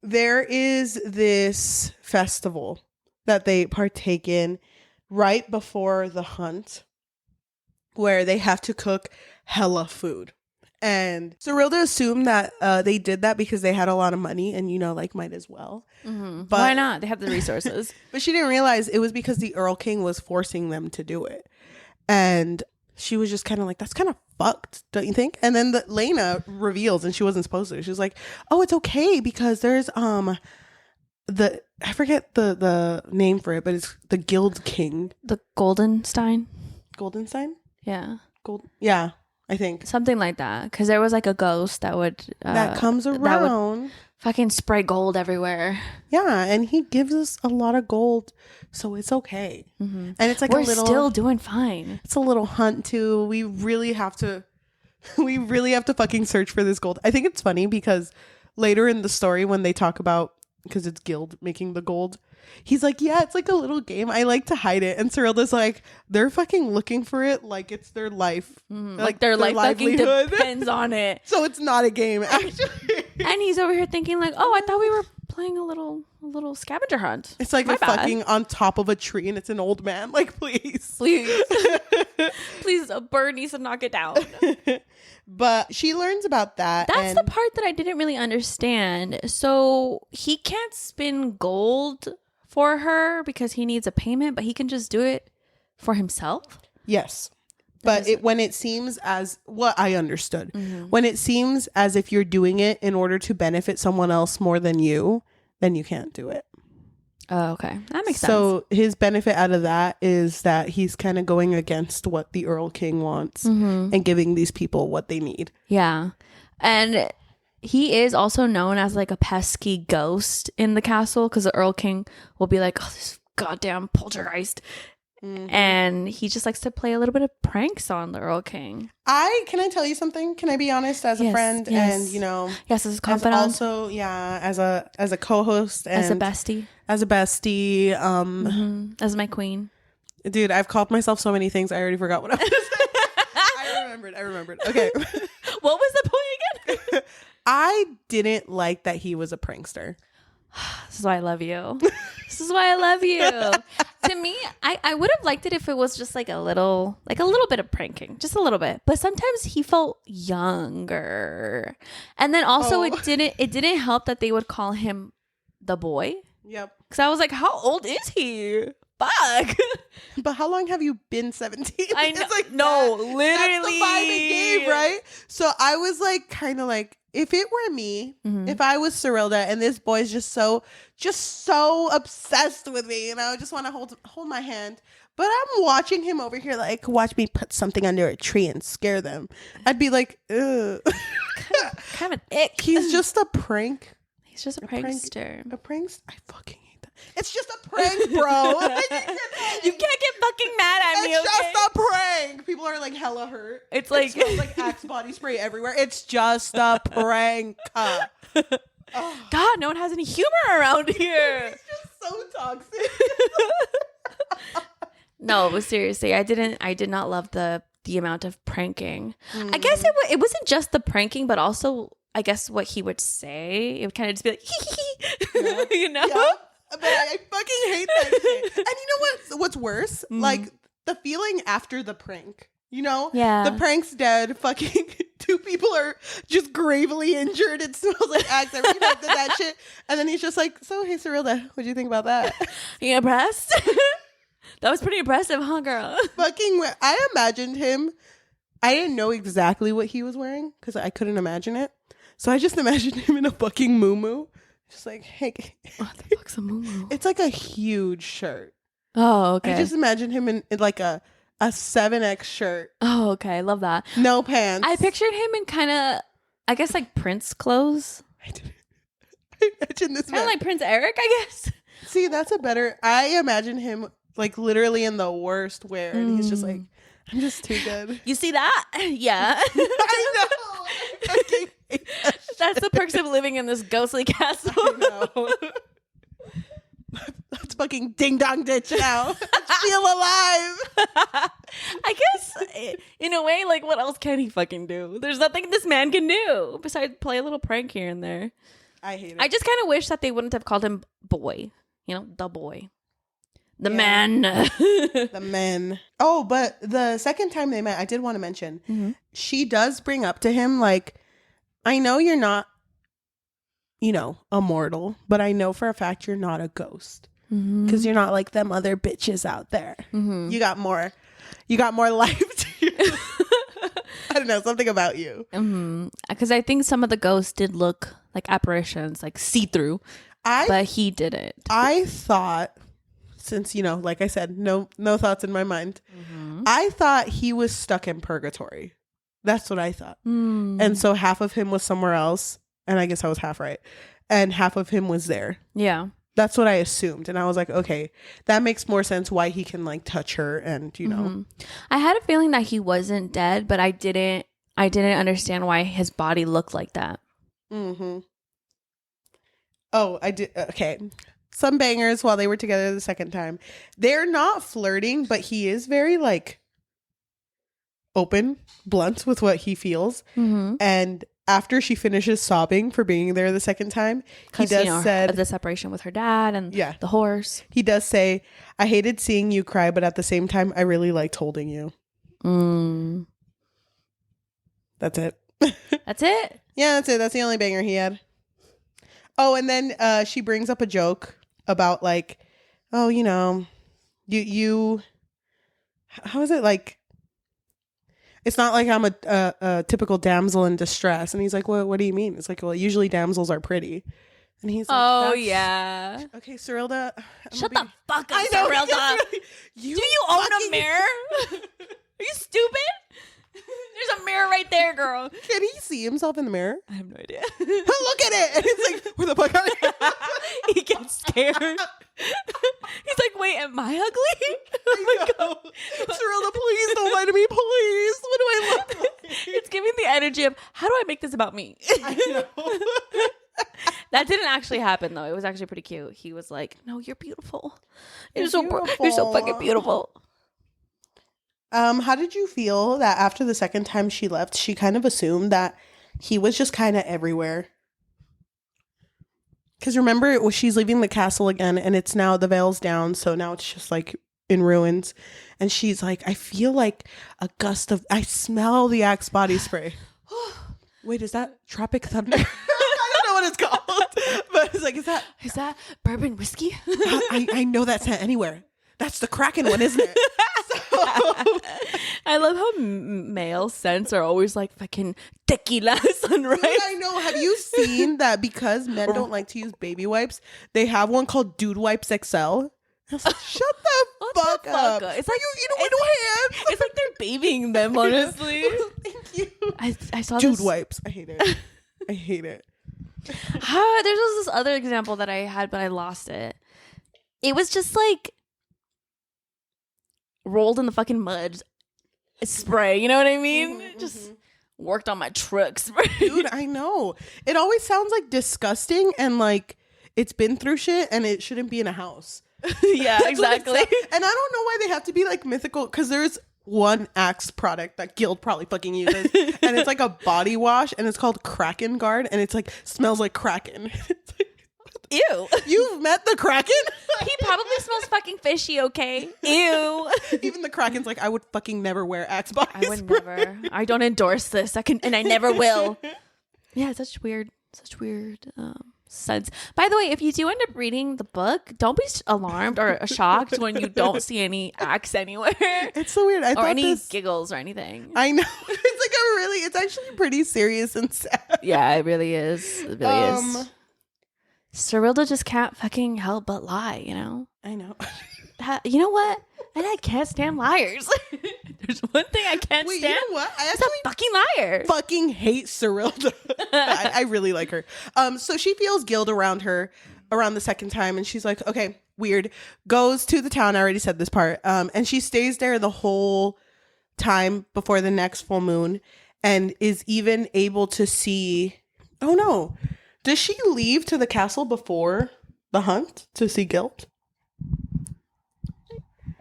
there is this festival that they partake in right before the hunt, where they have to cook hella food. And Serilda assumed that they did that because they had a lot of money and, you know, like, might as well. Mm-hmm. But why not? They have the resources. But she didn't realize it was because the Erlking was forcing them to do it. And she was just kind of like, that's kind of fucked, don't you think? And then Lena reveals, and she wasn't supposed to. She was like, oh, it's okay because there's I forget the name for it, but it's the Guild King. The Goldenstein? Yeah. Yeah, I think. Something like that. Because there was like a ghost that would... that comes around. That would fucking spray gold everywhere. Yeah, and he gives us a lot of gold, so it's okay. Mm-hmm. And it's like we're still doing fine. It's a little hunt too. We really have to fucking search for this gold. I think it's funny because later in the story when they talk about, because it's Guild making the gold, he's like, yeah, it's like a little game. I like to hide it. And Serilda's like, they're fucking looking for it like it's their life. Mm-hmm. Like their life fucking depends on it. So it's not a game, actually. And he's over here thinking like, oh, I thought we were playing a little scavenger hunt. It's like they're fucking on top of a tree and it's an old man. Like, please. Please, a bird needs to knock it down. But she learns about that. That's the part that I didn't really understand. So he can't spin gold for her because he needs a payment, but he can just do it for himself? Yes. But when it seems as what I understood, when it seems as if you're doing it in order to benefit someone else more than you, then you can't do it. Oh, okay. That makes sense. So his benefit out of that is that he's kind of going against what the Erlking wants and giving these people what they need. Yeah. And he is also known as like a pesky ghost in the castle because the Erlking will be like, oh, this goddamn poltergeist. Mm-hmm. And he just likes to play a little bit of pranks on the Erlking. Can I tell you something? Can I be honest as a friend and, you know, as a confidant, also, as a co-host and as a bestie, as my queen. Dude, I've called myself so many things. I already forgot what I was saying. I remembered. Okay. What was the point again? I didn't like that he was a prankster. This is why I love you. This is why I love you. To me, I would have liked it if it was just like a little bit of pranking, just a little bit. But sometimes he felt younger, and then also it didn't help that they would call him the boy. Yep. Because I was like, how old is he? Fuck. But how long have you been 17? I know. It's like, no, literally. That's the vibe it gave, right? So I was like, kind of like, if it were me, if I was Serilda and this boy's just so obsessed with me, and I just want to hold my hand, but I'm watching him over here, like, watch me put something under a tree and scare them. I'd be like, ugh. Kind of an ick. He's just a prank. He's just a prankster. A prankster? I fucking hate that. It's just a prank, bro. You can't get fucking mad at me, It's okay? just a prank. People are like hella hurt. It's like... It smells like Axe body spray everywhere. It's just a prank. God, no one has any humor around here. It's just so toxic. No, but seriously, I did not love the amount of pranking. I guess it wasn't just the pranking, but also, I guess, what he would say. It would kind of just be like, Yeah. you know? Yeah. But I fucking hate that shit. And you know what's worse? Like, the feeling after the prank. You know? Yeah. The prank's dead. Fucking 2 people are just gravely injured. It smells like Axe. Everything like that shit. And then he's just like, so, hey, Serilda, what do you think about that? You impressed? That was pretty impressive, huh, girl? Fucking, I imagined him. I didn't know exactly what he was wearing because I couldn't imagine it. So I just imagined him in a fucking muumuu. Just like, hey. What the fuck's a muumuu? It's like a huge shirt. Oh, okay. I just imagine him in like a 7X shirt. Oh, okay. I love that. No pants. I pictured him in kind of, I guess, like Prince clothes. I imagine this Kind man. of like Prince Eric, I guess. See, that's a better. I imagine him like literally in the worst wear. And he's just like, I'm just too good. You see that? Yeah. I know. I hate that That's the perks of living in this ghostly castle. I know. Let's fucking ding dong ditch now. Let's feel alive. I guess in a way, like, what else can he fucking do? There's nothing this man can do besides play a little prank here and there. I hate it. I just kind of wish that they wouldn't have called him boy. You know, the boy. The man. The men. Oh, but the second time they met, I did want to mention, she does bring up to him, like, I know you're not, immortal, but I know for a fact you're not a ghost. Because you're not like them other bitches out there. You got more life to you. I don't know, something about you. Because I think some of the ghosts did look like apparitions, like see-through, but he didn't. I thought, since, like I said, no thoughts in my mind. I thought he was stuck in purgatory. That's what I thought. And so half of him was somewhere else. And I guess I was half right. And half of him was there. Yeah. That's what I assumed. And I was like, okay, that makes more sense why he can like touch her and, I had a feeling that he wasn't dead, but I didn't understand why his body looked like that. Oh, I did. Okay. Some bangers while they were together the second time. They're not flirting, but he is very like open, blunt with what he feels. And after she finishes sobbing for being there the second time, he does said the separation with her dad and the horse. He does say, I hated seeing you cry, but at the same time, I really liked holding you. That's it. That's it? Yeah, that's it. That's the only banger he had. Oh, and then she brings up a joke about like, oh, you how is it like? It's not like I'm a typical damsel in distress. And he's like, well, what do you mean? It's like, well, usually damsels are pretty. And he's like, oh, yeah. Okay, Serilda. Shut the fuck up, Serilda. Do you own a mirror? Are you stupid? There's a mirror right there, girl. Can he see himself in the mirror? I have no idea. Look at it. And he's like, where the fuck are you? He gets scared. He's like, wait, am I ugly? Oh my God. Serilda, please don't lie to me, please. What do I look like? It's giving the energy of, how do I make this about me? I know. That didn't actually happen, though. It was actually pretty cute. He was like, no, you're beautiful. You're so fucking beautiful. How did you feel that after the second time she left, she kind of assumed that he was just kind of everywhere? Because remember, she's leaving the castle again, and it's now the veil's down, so now it's just like in ruins. And she's like, I feel like a gust of, I smell the Axe body spray. Wait, is that Tropic Thunder? I don't know what it's called, but it's like, is that bourbon whiskey? I know that scent anywhere. That's the Kraken one, isn't it? I love how male scents are always like fucking tequila sunrise. Dude, I know. Have you seen that because men don't like to use baby wipes, they have one called Dude Wipes XL? I was like, shut the fuck up. It's like you know, hands. It's like they're babying them, honestly. Thank you. I saw Dude this. Wipes. I hate it. I hate it. There's also this other example that I had, but I lost it. It was just like rolled in the fucking mud spray, you know what I mean? Just worked on my truck spray. Dude, I know. It always sounds like disgusting and like it's been through shit and it shouldn't be in a house. Yeah, exactly. And I don't know why they have to be like mythical, because there's one Axe product that Guild probably fucking uses, and it's like a body wash, and it's called Kraken Guard, and it's like smells like Kraken. It's like, ew. You've met the Kraken? He probably smells fucking fishy, okay? Ew. Even the Kraken's like, I would fucking never wear Axe body I would spray. never. I don't endorse this. And I never will. Yeah, such weird sense. By the way, if you do end up reading the book, don't be alarmed or shocked when you don't see any Axe anywhere. It's so weird. Or any giggles or anything. I know. It's actually pretty serious and sad. Yeah, it really is. It really is. Serilda just can't fucking help but lie, you know? I know. You know what? And I can't stand liars. There's one thing I can't stand. You know what? I actually a fucking liar. Fucking hate Serilda. I really like her. So she feels guilt around the second time, and she's like, okay, weird. Goes to the town. I already said this part. And she stays there the whole time before the next full moon, and is even able to see. Oh no. Does she leave to the castle before the hunt to see Guilt?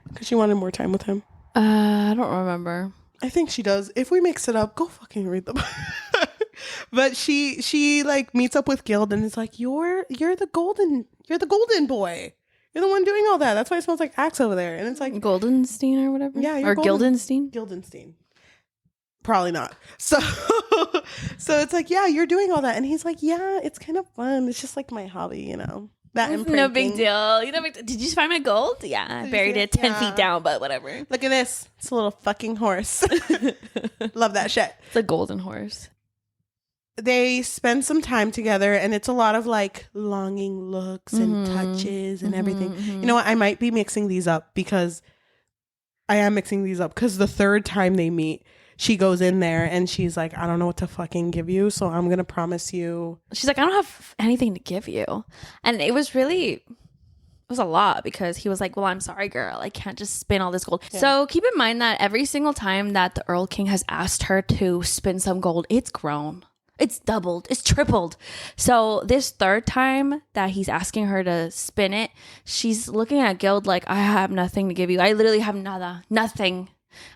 Because she wanted more time with him. I don't remember. I think she does. If we mix it up, go fucking read the book. But she like meets up with Guild and is like, you're the golden boy. You're the one doing all that. That's why it smells like Axe over there. And it's like Goldenstein or whatever. Yeah, or Gildenstein. Gildenstein. Probably not. So it's like, yeah, you're doing all that. And he's like, yeah, it's kind of fun. It's just like my hobby, you know. That no big deal. Did you find my gold? Yeah, I buried it 10 feet down, but whatever. Look at this. It's a little fucking horse. Love that shit. It's a golden horse. They spend some time together, and it's a lot of like longing looks and touches and everything. You know what? I might be mixing these up because the third time they meet, she goes in there and she's like, I don't know what to fucking give you, so I'm going to promise you. She's like, I don't have anything to give you. And it was a lot because he was like, well, I'm sorry, girl. I can't just spin all this gold. Yeah. So keep in mind that every single time that the Erlking has asked her to spin some gold, it's grown. It's doubled. It's tripled. So this third time that he's asking her to spin it, she's looking at Guild like, I have nothing to give you. I literally have nothing.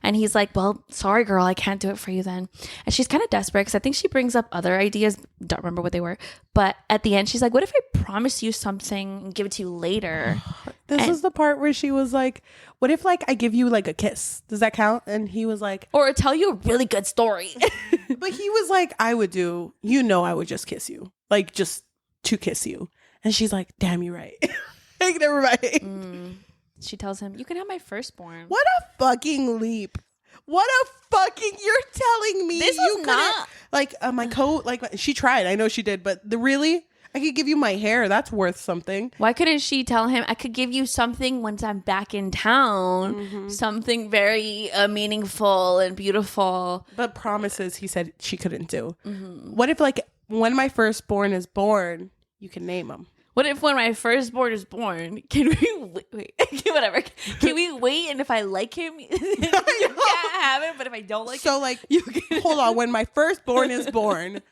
And he's like, well, sorry, girl, I can't do it for you then. And she's kind of desperate because I think she brings up other ideas. Don't remember what they were. But at the end, she's like, what if I promise you something and give it to you later? This is the part where she was like, what if like I give you like a kiss? Does that count? And he was like, or tell you a really good story. But he was like, I would just kiss you. Like just to kiss you. And she's like, damn, you're right. Like, never mind. She tells him, you can have my firstborn. What a fucking leap. You're telling me this you was not like my coat, like she tried. I know she did, but I could give you my hair. That's worth something. Why couldn't she tell him, I could give you something once I'm back in town, something very meaningful and beautiful. But promises, he said she couldn't do. What if like when my firstborn is born, you can name him? What if when my firstborn is born, can we wait? Whatever. Can we wait? And if I like him, you can't have him. But if I don't like him, so like, you can hold on. When my firstborn is born,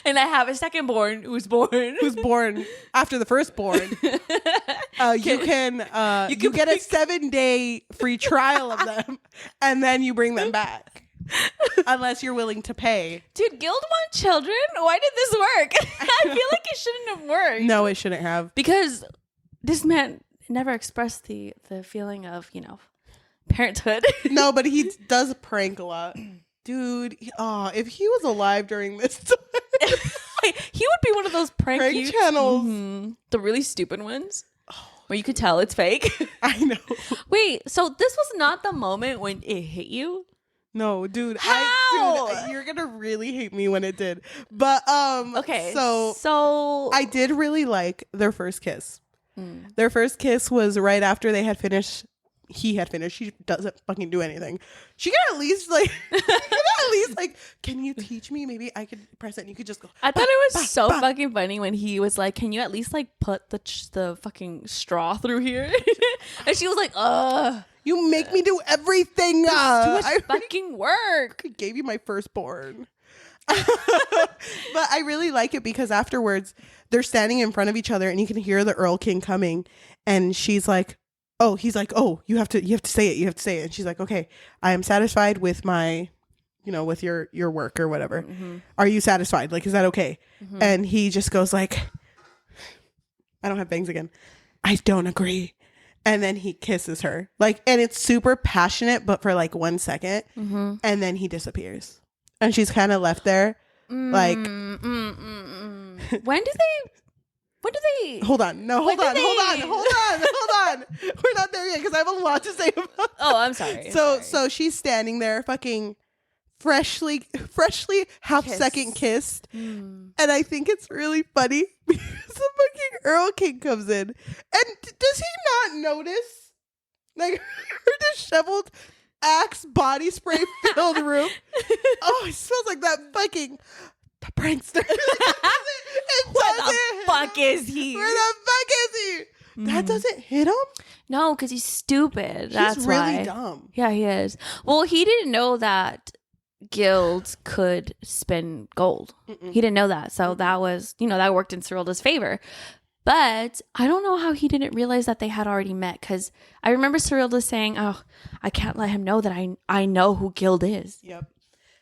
and I have a secondborn who's born after the firstborn, you get a 7-day free trial of them, and then you bring them back. unless you're willing to pay. Dude, Guild want children? Why did this work? I feel like it shouldn't have worked. No, it shouldn't have. Because this man never expressed the feeling of, parenthood. No, but he does prank a lot. Dude, if he was alive during this time. He would be one of those prank channels. Mm-hmm. The really stupid ones. Where you could tell it's fake. I know. Wait, so this was not the moment when it hit you? No, dude. How? You're gonna really hate me when it did. But okay. So I did really like their first kiss. Their first kiss was right after they had finished. He had finished. She doesn't fucking do anything. She can at least can you teach me? Maybe I could press it and you could just go. I thought it was so fucking funny when he was like, can you at least put the fucking straw through here? And she was like, you make me do everything. Too much fucking work. I gave you my firstborn. But I really like it because afterwards they're standing in front of each other and you can hear the Erlking coming and she's like, he's like, you have to say it. You have to say it. And she's like, okay, I am satisfied with my, with your work or whatever. Mm-hmm. Are you satisfied? Like, is that okay? Mm-hmm. And he just goes like, I don't have bangs again. I don't agree. And then he kisses her and it's super passionate, but for 1 second. Mm-hmm. And then he disappears and she's kind of left there. When do they hold on. No, hold on. We're not there yet because I have a lot to say about that. Oh, I'm sorry. So she's standing there fucking freshly half second kissed. And I think it's really funny because the fucking Erlking comes in. And does he not notice her disheveled Axe body spray filled room? It smells like that fucking the prankster. Where the fuck is he? That doesn't hit him? No, because he's stupid. That's really dumb. Yeah, he is. Well, he didn't know that guilds could spin gold. Mm-mm. He didn't know that. So that was, that worked in Serilda's favor. But I don't know how he didn't realize that they had already met because I remember Serilda saying, I can't let him know that I know who Guild is. Yep.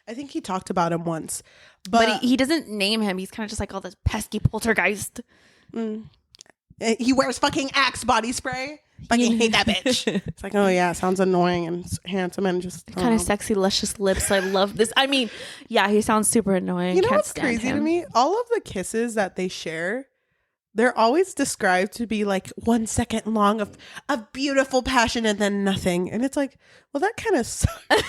I think he talked about him once. But he doesn't name him. He's kind of just like, this pesky poltergeist. He wears fucking Axe body spray. Fucking hate that bitch. It's like, oh yeah, sounds annoying and handsome and just kind of sexy, luscious lips. I love this. I mean, yeah, he sounds super annoying. You know what's crazy to me? All of the kisses that they share, they're always described to be 1 second long of beautiful passion and then nothing. And it's like, well, that kind of sucks.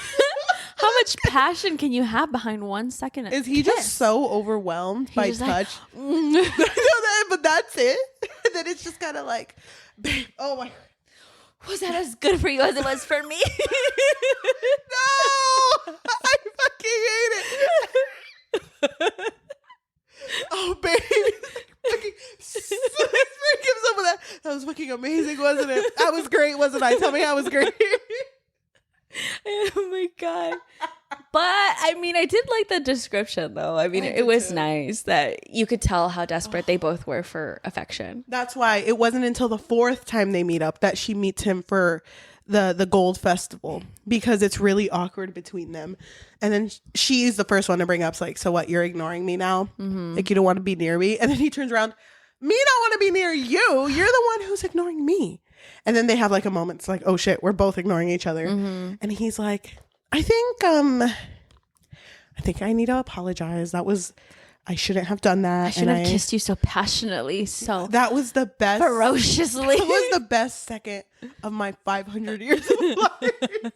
How much passion can you have behind 1 second? Is he just so overwhelmed by touch? But that's it. And then it's just kind of like, babe, oh my God. Was that as good for you as it was for me? No! I fucking hate it. Oh, babe. Fucking give some of that. That was fucking amazing, wasn't it? That was great, wasn't I? Tell me I was great. Oh my God. But I mean, I did like the description though. I mean, it was nice that you could tell how desperate they both were for affection. That's why it wasn't until the fourth time they meet up that she meets him for the gold festival, because it's really awkward between them. And then she's the first one to bring up, so what, you're ignoring me now? Mm-hmm. You don't want to be near me? And then he turns around, me don't want to be near you. You're the one who's ignoring me. And then they have a moment. It's oh shit, we're both ignoring each other. Mm-hmm. And he's like, I think I need to apologize. I shouldn't have done that. I shouldn't have kissed you so passionately. So that was the best. Ferociously. That was the best second of my 500 years of life.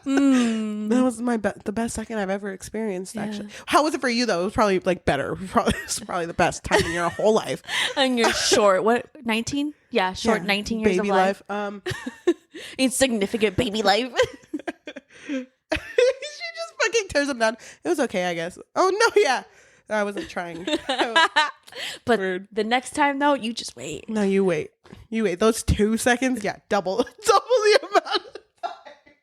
That was the best second I've ever experienced, actually. How was it for you, though? It was probably better. It's probably the best time in your whole life. And you're short. What, 19? Yeah, short 19 years baby of life. Insignificant baby life. She just fucking tears him down. It was okay, I guess. Oh, no, yeah. I wasn't trying. But the next time, though, you just wait. No, you wait. Those 2 seconds, double the amount of time.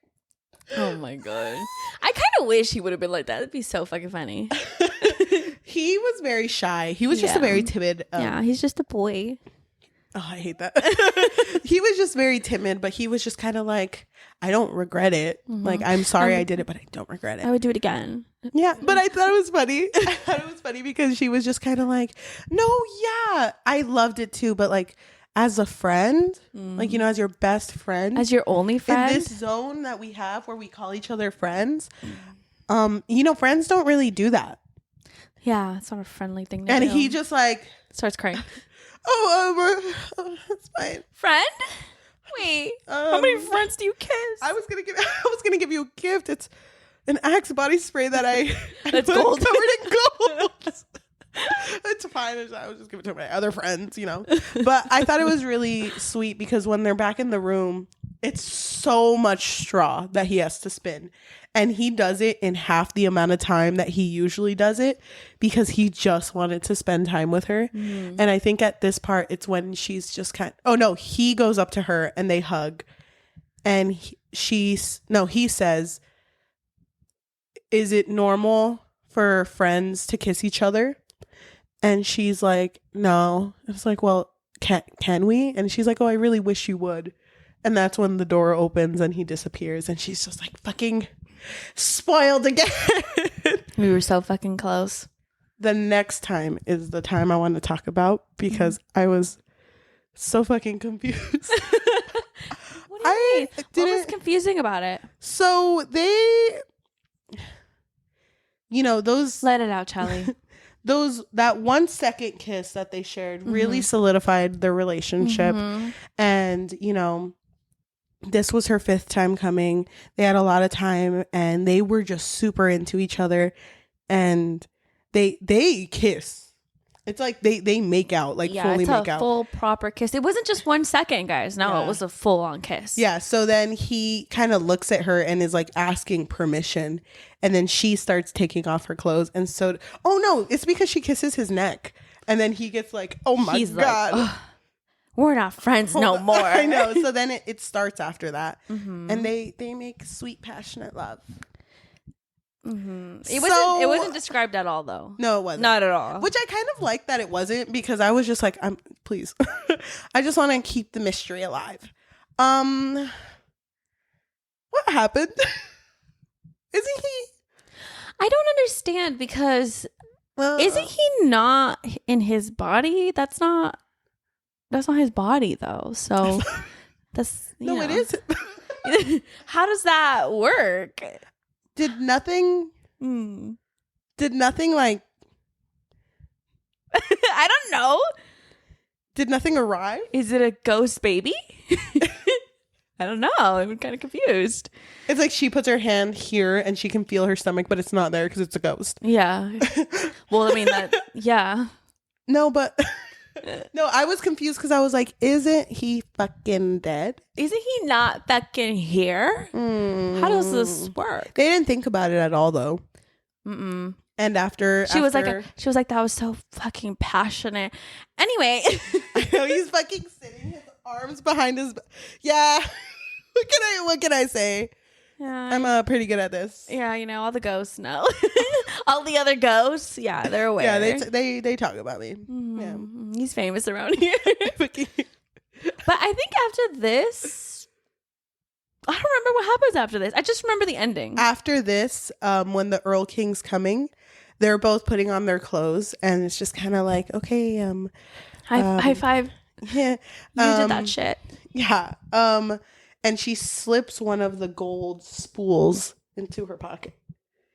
Oh, my God. I kind of wish he would have been like that. That'd be so fucking funny. He was very shy. He was just a very timid. He's just a boy. Oh, I hate that. He was just very timid, but he was just kind of like, I don't regret it. Like, I'm sorry I did it, but I don't regret it. I would do it again. Yeah, but I thought it was funny. I thought it was funny because she was just kind of like, no, yeah, I loved it too. But like, as a friend, like, you know, as your best friend. As your only friend. In this zone that we have where we call each other friends, you know, friends don't really do that. Yeah, it's not a friendly thing to do. And he just like starts crying. It's fine. Friend? Wait, how many friends do you kiss? I was gonna give you a gift. It's an Axe body spray that that's gold. covered in gold. It's fine. I was just giving it to my other friends, you know. But I thought it was really sweet because when they're back in the room, it's so much straw that he has to spin. And he does it in half the amount of time that he usually does it because he just wanted to spend time with her. And I think at this part, it's when she's just he goes up to her and they hug. And he says, is it normal for friends to kiss each other? And she's like, no. It's like, well, can we? And she's like, oh, I really wish you would. And that's when the door opens and he disappears. And she's just like, fucking spoiled again. We were so fucking close. The next time is the time I want to talk about because I was so fucking confused. What do you mean? What was confusing about it? So they, you know, those... Let it out, Cheli. That 1 second kiss that they shared really solidified their relationship. And, you know, this was her 5th time coming. They had a lot of time and they were just super into each other and they kiss. It's like they make out, like fully make out. Yeah, it's a full proper kiss. It wasn't just 1 second, guys. No, it was a full on kiss. Yeah, so then he kind of looks at her and is like asking permission. And then she starts taking off her clothes. And so, oh no, it's because she kisses his neck. And then he gets like, oh my God. Like, we're not friends no more. I know. So then it starts after that. And they make sweet, passionate love. It wasn't described at all, though. No, it wasn't. Not at all. Which I kind of like that it wasn't because I was just like, please. I just want to keep the mystery alive. What happened? Isn't he? I don't understand because isn't he not in his body? That's not his body though. So that's it isn't. How does that work? Did nothing like I don't know. Did nothing arrive? Is it a ghost baby? I don't know. I'm kind of confused. It's like she puts her hand here and she can feel her stomach, but it's not there because it's a ghost. Yeah. Well, I mean yeah. No, but no, I was confused because I was like, isn't he fucking dead? Isn't he not fucking here? How does this work? They didn't think about it at all, though. And she was like, that was so fucking passionate. Anyway, I know he's fucking sitting, his arms behind his. Yeah, what can I say? Yeah, I'm pretty good at this. Yeah, you know, all the ghosts know. All the other ghosts, yeah, they're aware. Yeah, they talk about me. Yeah, he's famous around here. But I think after this, I don't remember what happens after this. I just remember the ending. After this, when the Erlking's coming, they're both putting on their clothes, and it's just kind of like, okay, high five. Yeah, you did that shit. Yeah. And she slips one of the gold spools into her pocket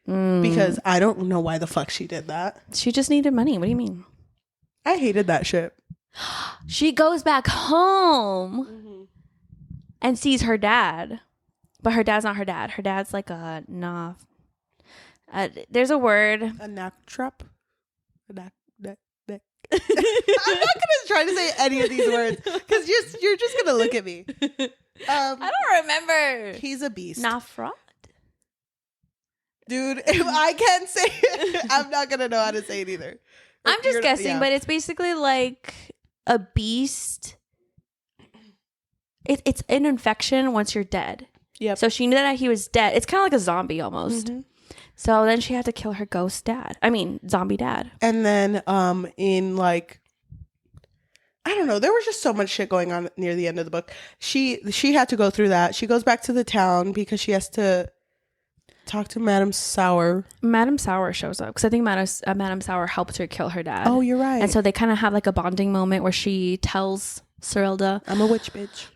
because I don't know why the fuck she did that. She just needed money. What do you mean? I hated that shit. She goes back home and sees her dad, but her dad's not her dad. Her dad's like a there's a word. A knack trap. I'm not gonna try to say any of these words because you're just gonna look at me. I don't remember. He's a beast. Not fraud. Dude, if I can't say it, I'm not gonna know how to say it either. I'm just guessing, but it's basically like a beast. It's an infection once you're dead. Yeah. So she knew that he was dead. It's kind of like a zombie almost. So then she had to kill her ghost dad. I mean, zombie dad. And then in like I don't know. There was just so much shit going on near the end of the book. She had to go through that. She goes back to the town because she has to talk to Madame Sour. Madame Sour shows up because I think Madame Sour helped her kill her dad. Oh, you're right. And so they kind of have like a bonding moment where she tells Serilda, I'm a witch, bitch.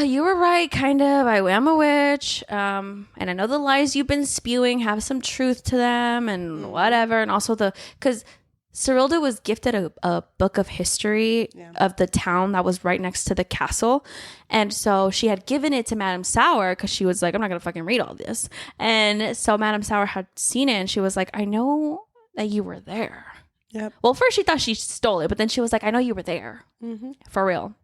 You were right, kind of. I am a witch. And I know the lies you've been spewing have some truth to them and whatever. And also because Serilda was gifted a book of history of the town that was right next to the castle. And so she had given it to Madame Sour because she was like, I'm not going to fucking read all this. And so Madame Sour had seen it and she was like, I know that you were there. Yep. Well, first she thought she stole it, but then she was like, I know you were there. Mm-hmm. For real.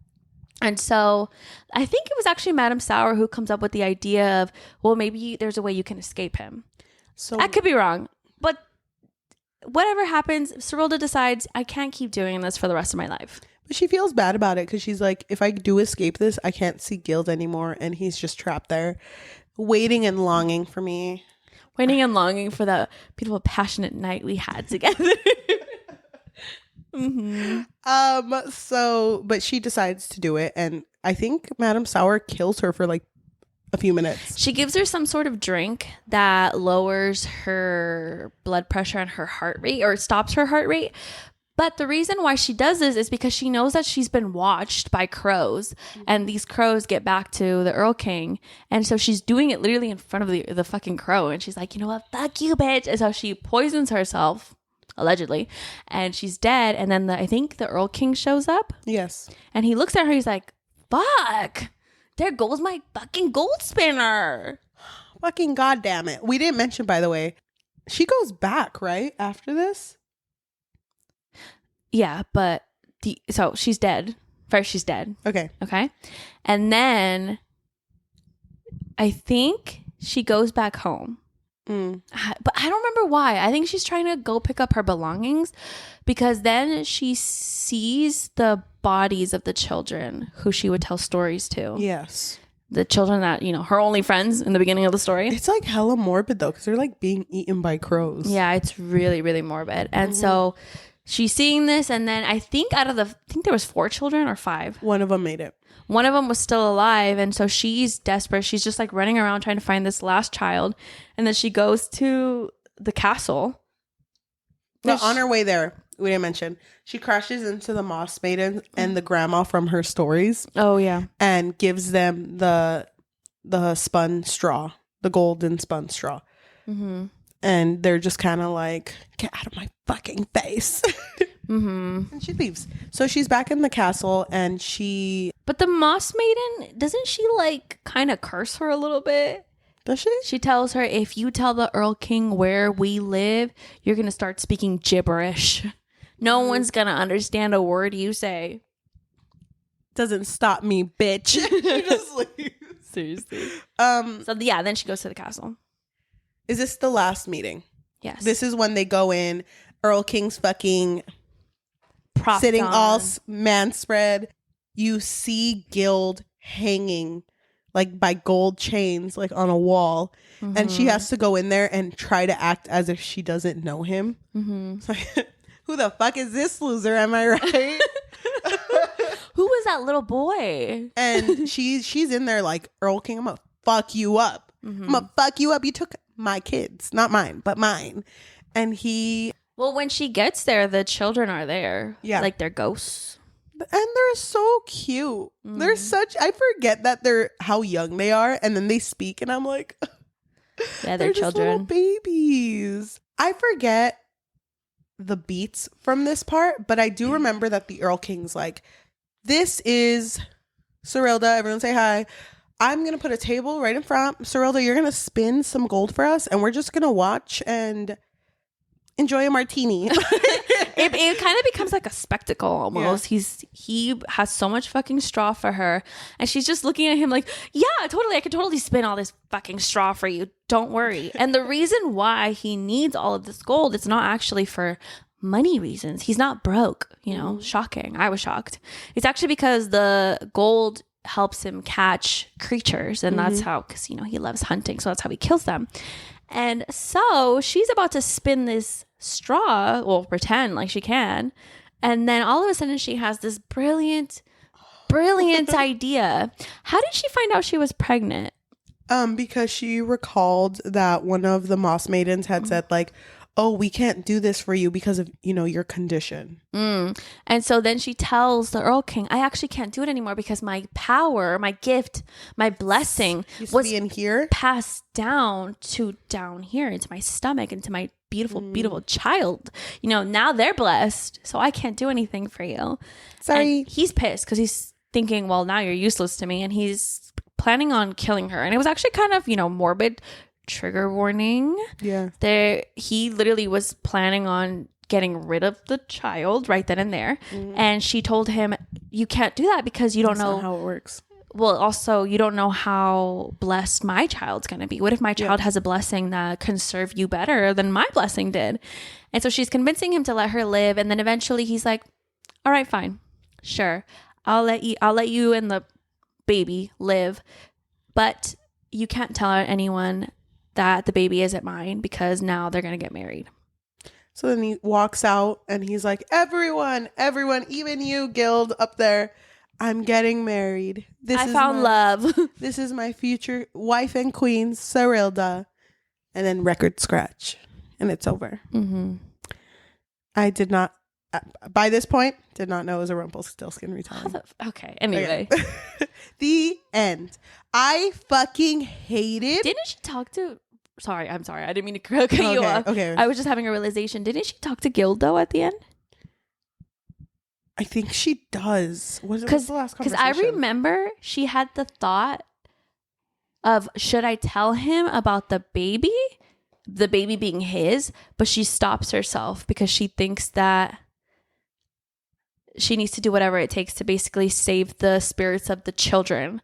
And so I think it was actually Madame Sour who comes up with the idea of, well, maybe there's a way you can escape him. So I could be wrong, but whatever happens, Serilda decides I can't keep doing this for the rest of my life. But she feels bad about it because she's like, if I do escape this, I can't see Gild anymore. And he's just trapped there, waiting and longing for me. Waiting and longing for the beautiful, passionate night we had together. Mm-hmm. But she decides to do it. And I think Madame Sour kills her for like a few minutes. She gives her some sort of drink that lowers her blood pressure and her heart rate, or stops her heart rate. But the reason why she does this is because she knows that she's been watched by crows, and these crows get back to the Erlking. And so she's doing it literally in front of the fucking crow. And she's like, you know what? Fuck you, bitch. And so she poisons herself, allegedly, and she's dead. And then I think the Erlking shows up. Yes. And he looks at her. He's like, fuck. There goes my fucking gold spinner. Fucking goddamn it. We didn't mention, by the way, she goes back, right? After this? Yeah, but so she's dead. First, she's dead. Okay. And then I think she goes back home. But I don't remember why. I think she's trying to go pick up her belongings because then she sees the bodies of the children who she would tell stories to. Yes. The children that, her only friends in the beginning of the story. It's like hella morbid though because they're like being eaten by crows. Yeah, it's really, really morbid. And so she's seeing this, and then I think there was 4 children or 5. One of them made it. One of them was still alive, and so she's desperate. She's just like running around trying to find this last child, and then she goes to the castle. But on her way there, we didn't mention, she crashes into the Moss Maiden and the grandma from her stories. Oh yeah, and gives them the spun straw, the golden spun straw. Mm-hmm. And they're just kind of like, get out of my fucking face. Mm-hmm. And she leaves. So she's back in the castle and But the Moss Maiden, doesn't she like kind of curse her a little bit? Does she? She tells her, if you tell the Erlking where we live, you're going to start speaking gibberish. No one's going to understand a word you say. Doesn't stop me, bitch. She just leaves. Seriously. So yeah, then she goes to the castle. Is this the last meeting? Yes. This is when they go in. Erlking's fucking propped sitting on. all man spread. You see Gild hanging like by gold chains, like on a wall. Mm-hmm. And she has to go in there and try to act as if she doesn't know him. Mm-hmm. It's like, who the fuck is this loser? Am I right? Who was that little boy? And she's in there like, Erlking, I'm gonna fuck you up. Mm-hmm. I'm gonna fuck you up. You took my kids, not mine, but mine. And well, when she gets there, the children are there. Yeah. Like they're ghosts. And they're so cute. Mm-hmm. They're I forget that they're how young they are. And then they speak and I'm like, yeah, they're children. Just little babies. I forget the beats from this part, but I do remember that the Erlking's like, this is Serilda. Everyone say hi. I'm going to put a table right in front. Serilda, you're going to spin some gold for us and we're just going to watch and enjoy a martini. It kind of becomes like a spectacle almost. Yeah. He has so much fucking straw for her and she's just looking at him like, yeah, totally. I could totally spin all this fucking straw for you. Don't worry. And the reason why he needs all of this gold, it's not actually for money reasons. He's not broke, Shocking. I was shocked. It's actually because the gold helps him catch creatures, and that's how, because he loves hunting, so that's how he kills them. And so she's about to spin this straw, well, pretend like she can, And then all of a sudden she has this brilliant idea. How did she find out she was pregnant? Because she recalled that one of the Moss Maidens had said like, oh, we can't do this for you because of, your condition. And so then she tells the Erlking, I actually can't do it anymore because my power, my gift, my blessing was in here, passed down here into my stomach, into my beautiful child. Now they're blessed, so I can't do anything for you. Sorry. And he's pissed because he's thinking, well, now you're useless to me. And he's planning on killing her. And it was actually kind of, morbid. Trigger warning. Yeah. He literally was planning on getting rid of the child right then and there. And she told him, you can't do that because you don't know how it works. Well, also, you don't know how blessed my child's going to be. What if my child has a blessing that can serve you better than my blessing did? And so she's convincing him to let her live. And then eventually he's like, all right, fine. Sure. I'll let you and the baby live. But you can't tell anyone that the baby isn't mine because now they're going to get married. So then he walks out and he's like, everyone, even you, Gild up there, I'm getting married. I found love. This is my future wife and queen, Serilda. And then record scratch. And it's over. I did not, by this point, did not know it was a Rumpelstiltskin retelling. Okay, anyway. The end. I fucking hated. Didn't she talk to... I'm sorry. I didn't mean to cut you off. Okay. I was just having a realization. Didn't she talk to Gildo at the end? I think she does. What's the last conversation? Because I remember she had the thought of, should I tell him about the baby being his? But she stops herself because she thinks that she needs to do whatever it takes to basically save the spirits of the children.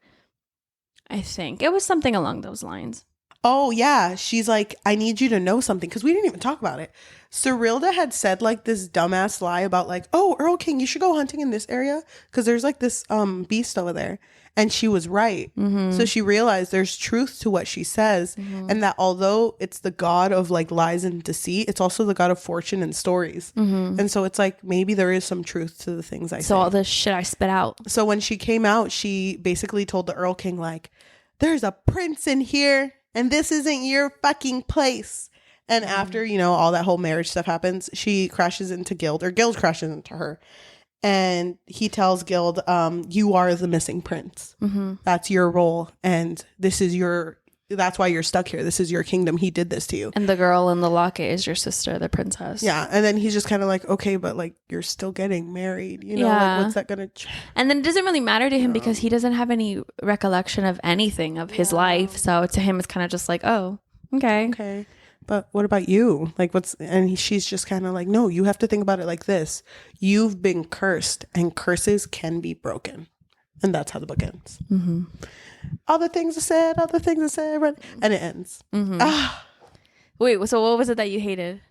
I think it was something along those lines. Oh, yeah. She's like, I need you to know something. Because we didn't even talk about it. Serilda had said like this dumbass lie about like, oh, Erlking, you should go hunting in this area. Because there's like this beast over there. And she was right. So she realized there's truth to what she says. And that although it's the god of like lies and deceit, it's also the god of fortune and stories. And so it's like, maybe there is some truth to the things I say. So all this shit I spit out. So when she came out, she basically told the Erlking like, there's a prince in here. And this isn't your fucking place. And after, all that whole marriage stuff happens, she crashes into Gild, or Gild crashes into her. And he tells Gild, you are the missing prince. That's your role. And that's why you're stuck here. This is your kingdom. He did this to you. And the girl in the locket is your sister, the princess. Yeah. And then he's just kind of like, okay, but like, you're still getting married. Like, what's that going to... And then it doesn't really matter to him because he doesn't have any recollection of anything of his life. So to him, it's kind of just like, oh, okay. Okay. But what about you? Like she's just kind of like, no, you have to think about it like this. You've been cursed and curses can be broken. And that's how the book ends. All the things are said, and it ends. Wait, so what was it that you hated?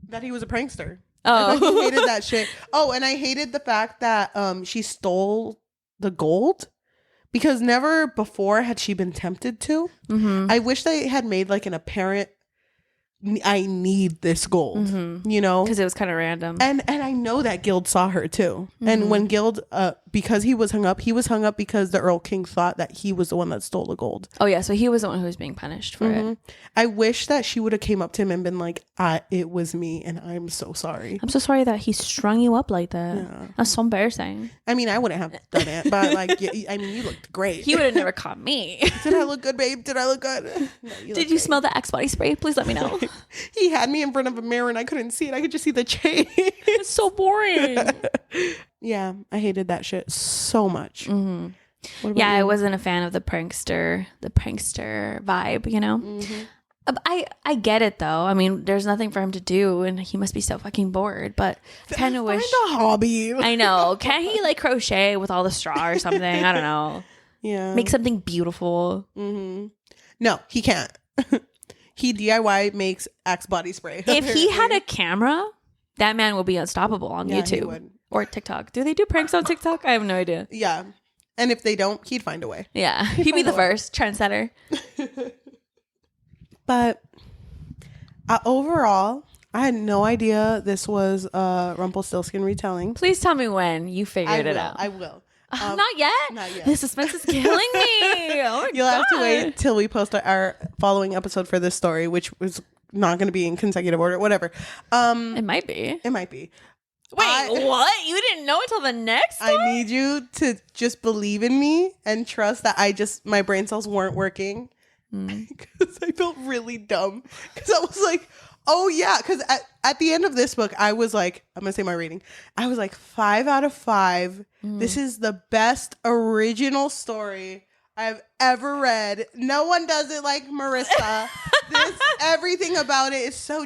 That he was a prankster. Oh. I fucking hated that shit. Oh, and I hated the fact that she stole the gold. Because never before had she been tempted to. I wish they had made like an apparent, I need this gold, because it was kind of random. And I know that Gild saw her too. And when Gild, because he was hung up because the Erlking thought that he was the one that stole the gold. Oh yeah, so he was the one who was being punished for it. I wish that she would have came up to him and been like, it was me and I'm so sorry. I'm so sorry that he strung you up like that. Yeah. That's so embarrassing. I mean, I wouldn't have done it, but like, you looked great. He would have never caught me. Did I look good, babe? Did I look good? No, Did you smell the Axe body spray? Please let me know. He had me in front of a mirror and I couldn't see it. I could just see the chain. It's so boring. Yeah, I hated that shit so much. Yeah, I wasn't a fan of the prankster vibe, I get it though. I mean, there's nothing for him to do and he must be so fucking bored, but I kind of wish... Find a hobby. I know. Can't he like crochet with all the straw or something? I don't know. Yeah. Make something beautiful. No, he can't. He DIY makes Axe body spray. If he had a camera, that man will be unstoppable on YouTube or TikTok. Do they do pranks on TikTok? I have no idea. Yeah. And if they don't, he'd find a way. Yeah. He'd be the first trendsetter. But overall, I had no idea this was Rumpelstiltskin retelling. Please tell me when you figured it out. I will. Not yet? Not yet. The suspense is killing me. Oh my You'll God. have to wait till we post our following episode for this story, which was not going to be in consecutive order. Whatever. It might be. It might be. Wait, what? You didn't know until the next story? I need you to just believe in me and trust that my brain cells weren't working. Because I felt really dumb. Because I was like, oh yeah. Because at the end of this book, I was like, I'm going to say my rating. I was like 5 out of 5. This is the best original story I've ever read. No one does it like Marissa. Everything about it is so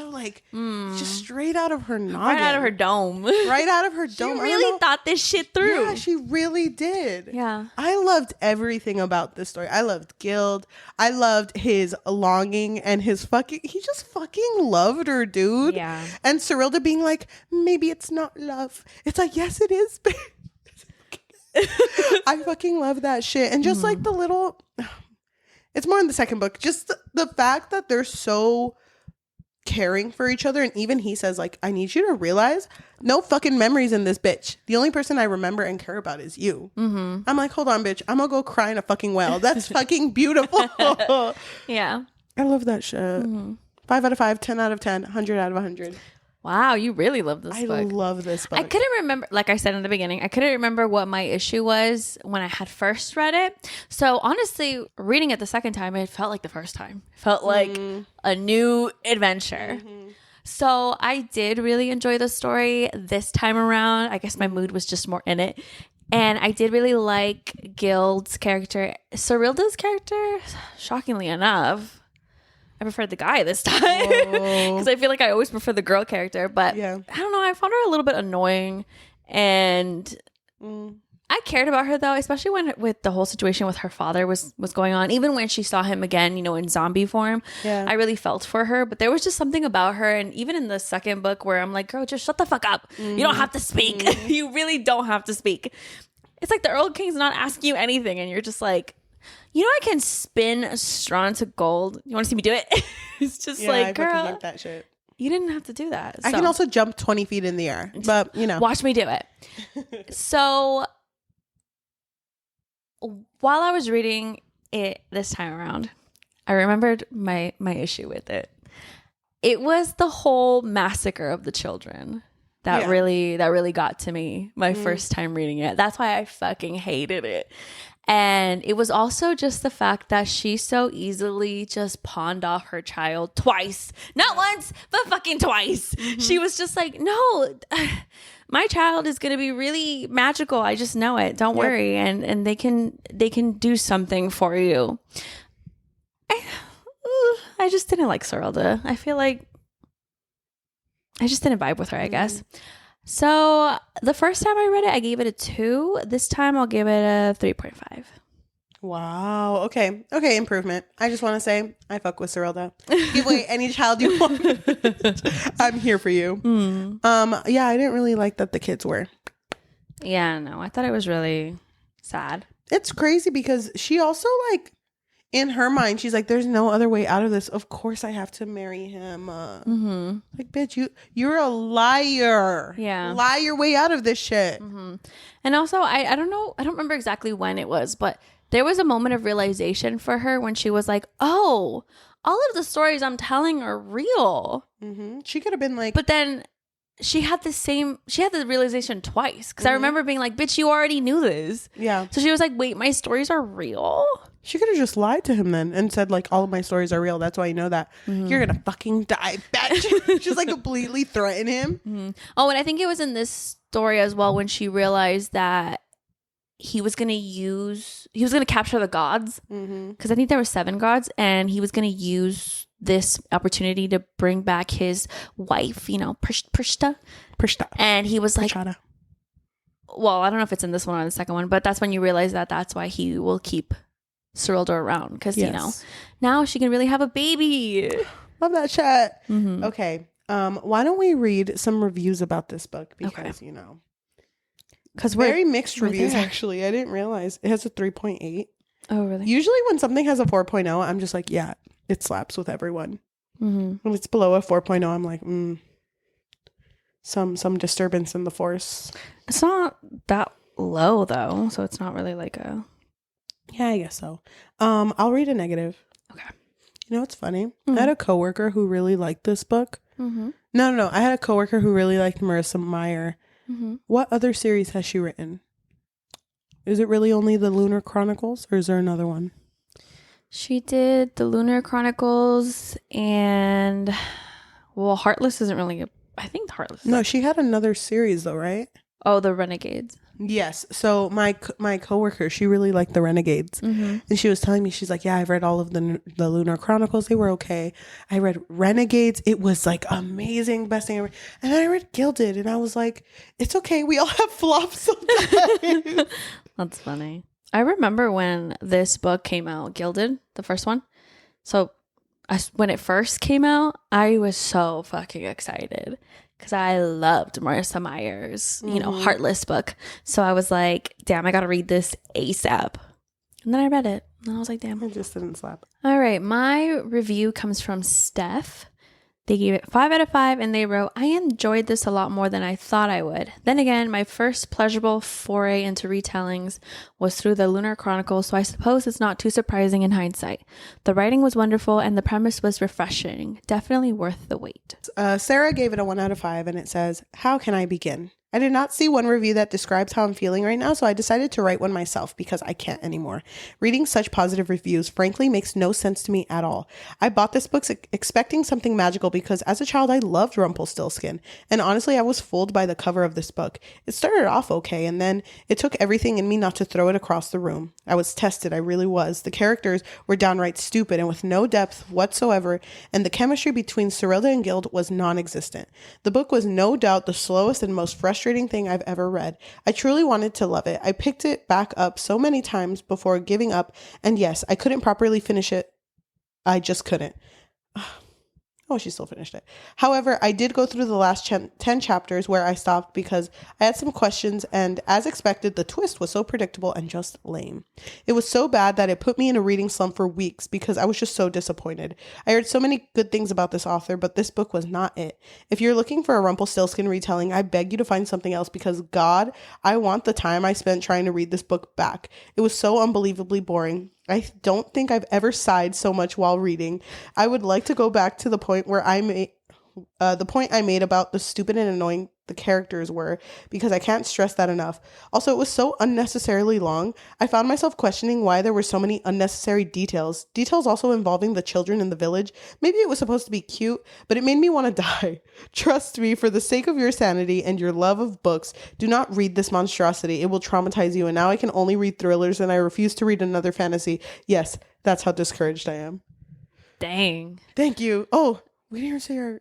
like just straight out of her noggin. Right out of her dome. Right out of her dome. She really thought this shit through. Yeah, she really did. Yeah. I loved everything about this story. I loved Gild. I loved his longing and he just fucking loved her, dude. Yeah. And Serilda being like, maybe it's not love. It's like, yes, it is. I fucking love that shit. And just like the little, it's more in the second book, just the fact that they're so caring for each other. And even he says like, I need you to realize no fucking memories in this bitch. The only person I remember and care about is you. I'm like, hold on, bitch. I'm gonna go cry in a fucking well. That's fucking beautiful. Yeah. I love that shit. 5 out of 5, 10 out of 10, 100 out of 100. Wow, you really love this book. I love this book. I couldn't remember, like I said in the beginning, I couldn't remember what my issue was when I had first read it. So honestly, reading it the second time, it felt like the first time. It felt like a new adventure. So I did really enjoy the story this time around. I guess my mood was just more in it. And I did really like Gild's character. Serilda's character, shockingly enough, I preferred the guy this time because I feel like I always prefer the girl character, but yeah. I don't know. I found her a little bit annoying, and I cared about her though, especially when with the whole situation with her father was going on. Even when she saw him again, you know, in zombie form, I really felt for her. But there was just something about her, and even in the second book where I'm like, girl, just shut the fuck up. You don't have to speak. You really don't have to speak. It's like the Erlking's not asking you anything, and you're just like, you know, I can spin straw into gold. You want to see me do it? It's just like, girl, hate that shit. You didn't have to do that. I can also jump 20 feet in the air, but you know, watch me do it. So while I was reading it this time around, I remembered my issue with it. It was the whole massacre of the children that really got to me my first time reading it. That's why I fucking hated it. And it was also just the fact that she so easily just pawned off her child twice. Not once, but fucking twice. She was just like, no, my child is going to be really magical. I just know it. Don't worry. And they can do something for you. I just didn't like Serilda. I feel like I just didn't vibe with her, I guess. So the first time I read it, I gave it a 2. This time I'll give it a 3.5. Wow. Okay. Improvement. I just want to say I fuck with Serilda. Give away any child you want. I'm here for you. Yeah, I didn't really like that the kids were. Yeah, no, I thought it was really sad. It's crazy because she also like, in her mind, she's like, there's no other way out of this. Of course I have to marry him. Like, bitch, you're a liar. Yeah. Lie your way out of this shit. And also, I don't know. I don't remember exactly when it was, but there was a moment of realization for her when she was like, oh, all of the stories I'm telling are real. She could have been like. But then she had the realization twice. Because I remember being like, bitch, you already knew this. Yeah. So she was like, wait, my stories are real? She could have just lied to him then and said, like, all of my stories are real. That's why you know that. You're going to fucking die, bitch. Just like completely threaten him. Oh, and I think it was in this story as well when she realized that he was going to capture the gods. Because I think there were 7 gods. And he was going to use this opportunity to bring back his wife, you know, Prishta. And he was like, well, I don't know if it's in this one or the second one, but that's when you realize that that's why he will keep Serilda around because you know now she can really have a baby. Love that shit. Okay, why don't we read some reviews about this book because you know, because very mixed reviews actually. I didn't realize it has a 3.8. Oh really? Usually when something has a 4.0, I'm just like, yeah, it slaps with everyone. When it's below a 4.0, I'm like, some disturbance in the force. It's not that low though, so it's not really like a... Yeah, I guess so. I'll read a negative. Okay. You know what's funny? I had a coworker who really liked this book. No. I had a coworker who really liked Marissa Meyer. What other series has she written? Is it really only the Lunar Chronicles, or is there another one? She did the Lunar Chronicles and... Well, Heartless isn't really... I think Heartless. No, she had another series though, right? Oh, the Renegades. Yes. So my coworker, she really liked the Renegades, and she was telling me, she's like, yeah, I've read all of the Lunar Chronicles. They were okay. I read Renegades. It was like amazing, best thing ever. And then I read Gilded, and I was like, it's okay. We all have flops sometimes. That's funny. I remember when this book came out, Gilded, the first one. So when it first came out, I was so fucking excited because I loved Marissa Meyer's, Heartless book. So I was like, damn, I got to read this ASAP. And then I read it and I was like, damn. It just didn't slap. All right. My review comes from Steph. They gave it 5 out of 5 and they wrote, I enjoyed this a lot more than I thought I would. Then again, my first pleasurable foray into retellings was through the Lunar Chronicles, so I suppose it's not too surprising in hindsight. The writing was wonderful and the premise was refreshing. Definitely worth the wait. Sarah gave it a 1 out of 5 and it says, how can I begin? I did not see one review that describes how I'm feeling right now, so I decided to write one myself because I can't anymore. Reading such positive reviews, frankly, makes no sense to me at all. I bought this book expecting something magical because as a child, I loved Rumpelstiltskin, and honestly, I was fooled by the cover of this book. It started off okay, and then it took everything in me not to throw it across the room. I was tested, I really was. The characters were downright stupid and with no depth whatsoever, and the chemistry between Serilda and Gilded was non-existent. The book was no doubt the slowest and most frustrating thing I've ever read. I truly wanted to love it. I picked it back up so many times before giving up, and yes, I couldn't properly finish it. I just couldn't. Oh, she still finished it. However, I did go through the last 10 chapters where I stopped because I had some questions, and as expected, the twist was so predictable and just lame. It was so bad that it put me in a reading slump for weeks because I was just so disappointed. I heard so many good things about this author, but this book was not it. If you're looking for a Rumpelstiltskin retelling, I beg you to find something else because, God, I want the time I spent trying to read this book back. It was so unbelievably boring. I don't think I've ever sighed so much while reading. I would like to go back to the point where I made about the stupid and annoying the characters were, because I can't stress that enough. Also, it was so unnecessarily long. I found myself questioning why there were so many unnecessary details. Details also involving the children in the village. Maybe it was supposed to be cute, but it made me want to die. Trust me, for the sake of your sanity and your love of books, do not read this monstrosity. It will traumatize you, and now I can only read thrillers, and I refuse to read another fantasy. Yes, that's how discouraged I am. Dang. Thank you. Oh, we didn't say our,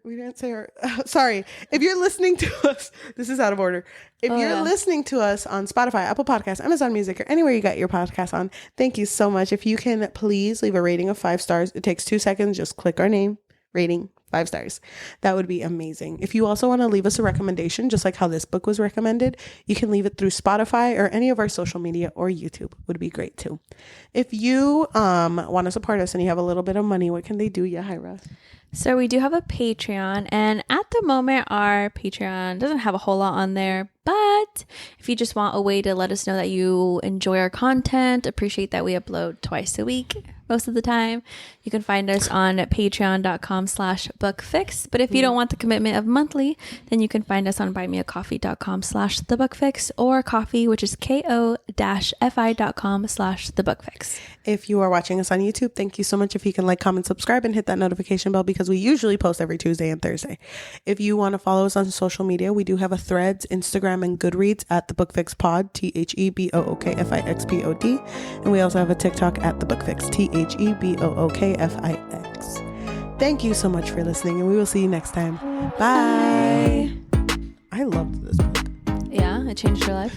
sorry. If you're listening to us, this is out of order. If you're listening to us on Spotify, Apple Podcasts, Amazon Music, or anywhere you got your podcast on, thank you so much. If you can please leave a rating of 5 stars. It takes 2 seconds. Just click our name, rating, 5 stars. That would be amazing. If you also want to leave us a recommendation, just like how this book was recommended, you can leave it through Spotify or any of our social media, or YouTube would be great too. If you want to support us and you have a little bit of money, what can they do, Yajaira? So we do have a Patreon, and at the moment our Patreon doesn't have a whole lot on there, but if you just want a way to let us know that you enjoy our content, appreciate that we upload twice a week most of the time, you can find us on patreon.com/bookfix. But if you don't want the commitment of monthly, then you can find us on buymeacoffee.com/thebookfix, or coffee, which is ko-fi.com/thebookfix. If you are watching us on YouTube, thank you so much. If you can like, comment, subscribe, and hit that notification bell, because we usually post every Tuesday and Thursday. If you want to follow us on social media, we do have a Threads, Instagram, and Goodreads at the Bookfix Pod, THEBOOKFIXPOD, and we also have a TikTok at the Bookfix, THEBOOKFIX. Thank you so much for listening, and we will see you next time. Bye. I loved this book. Yeah, it changed your life.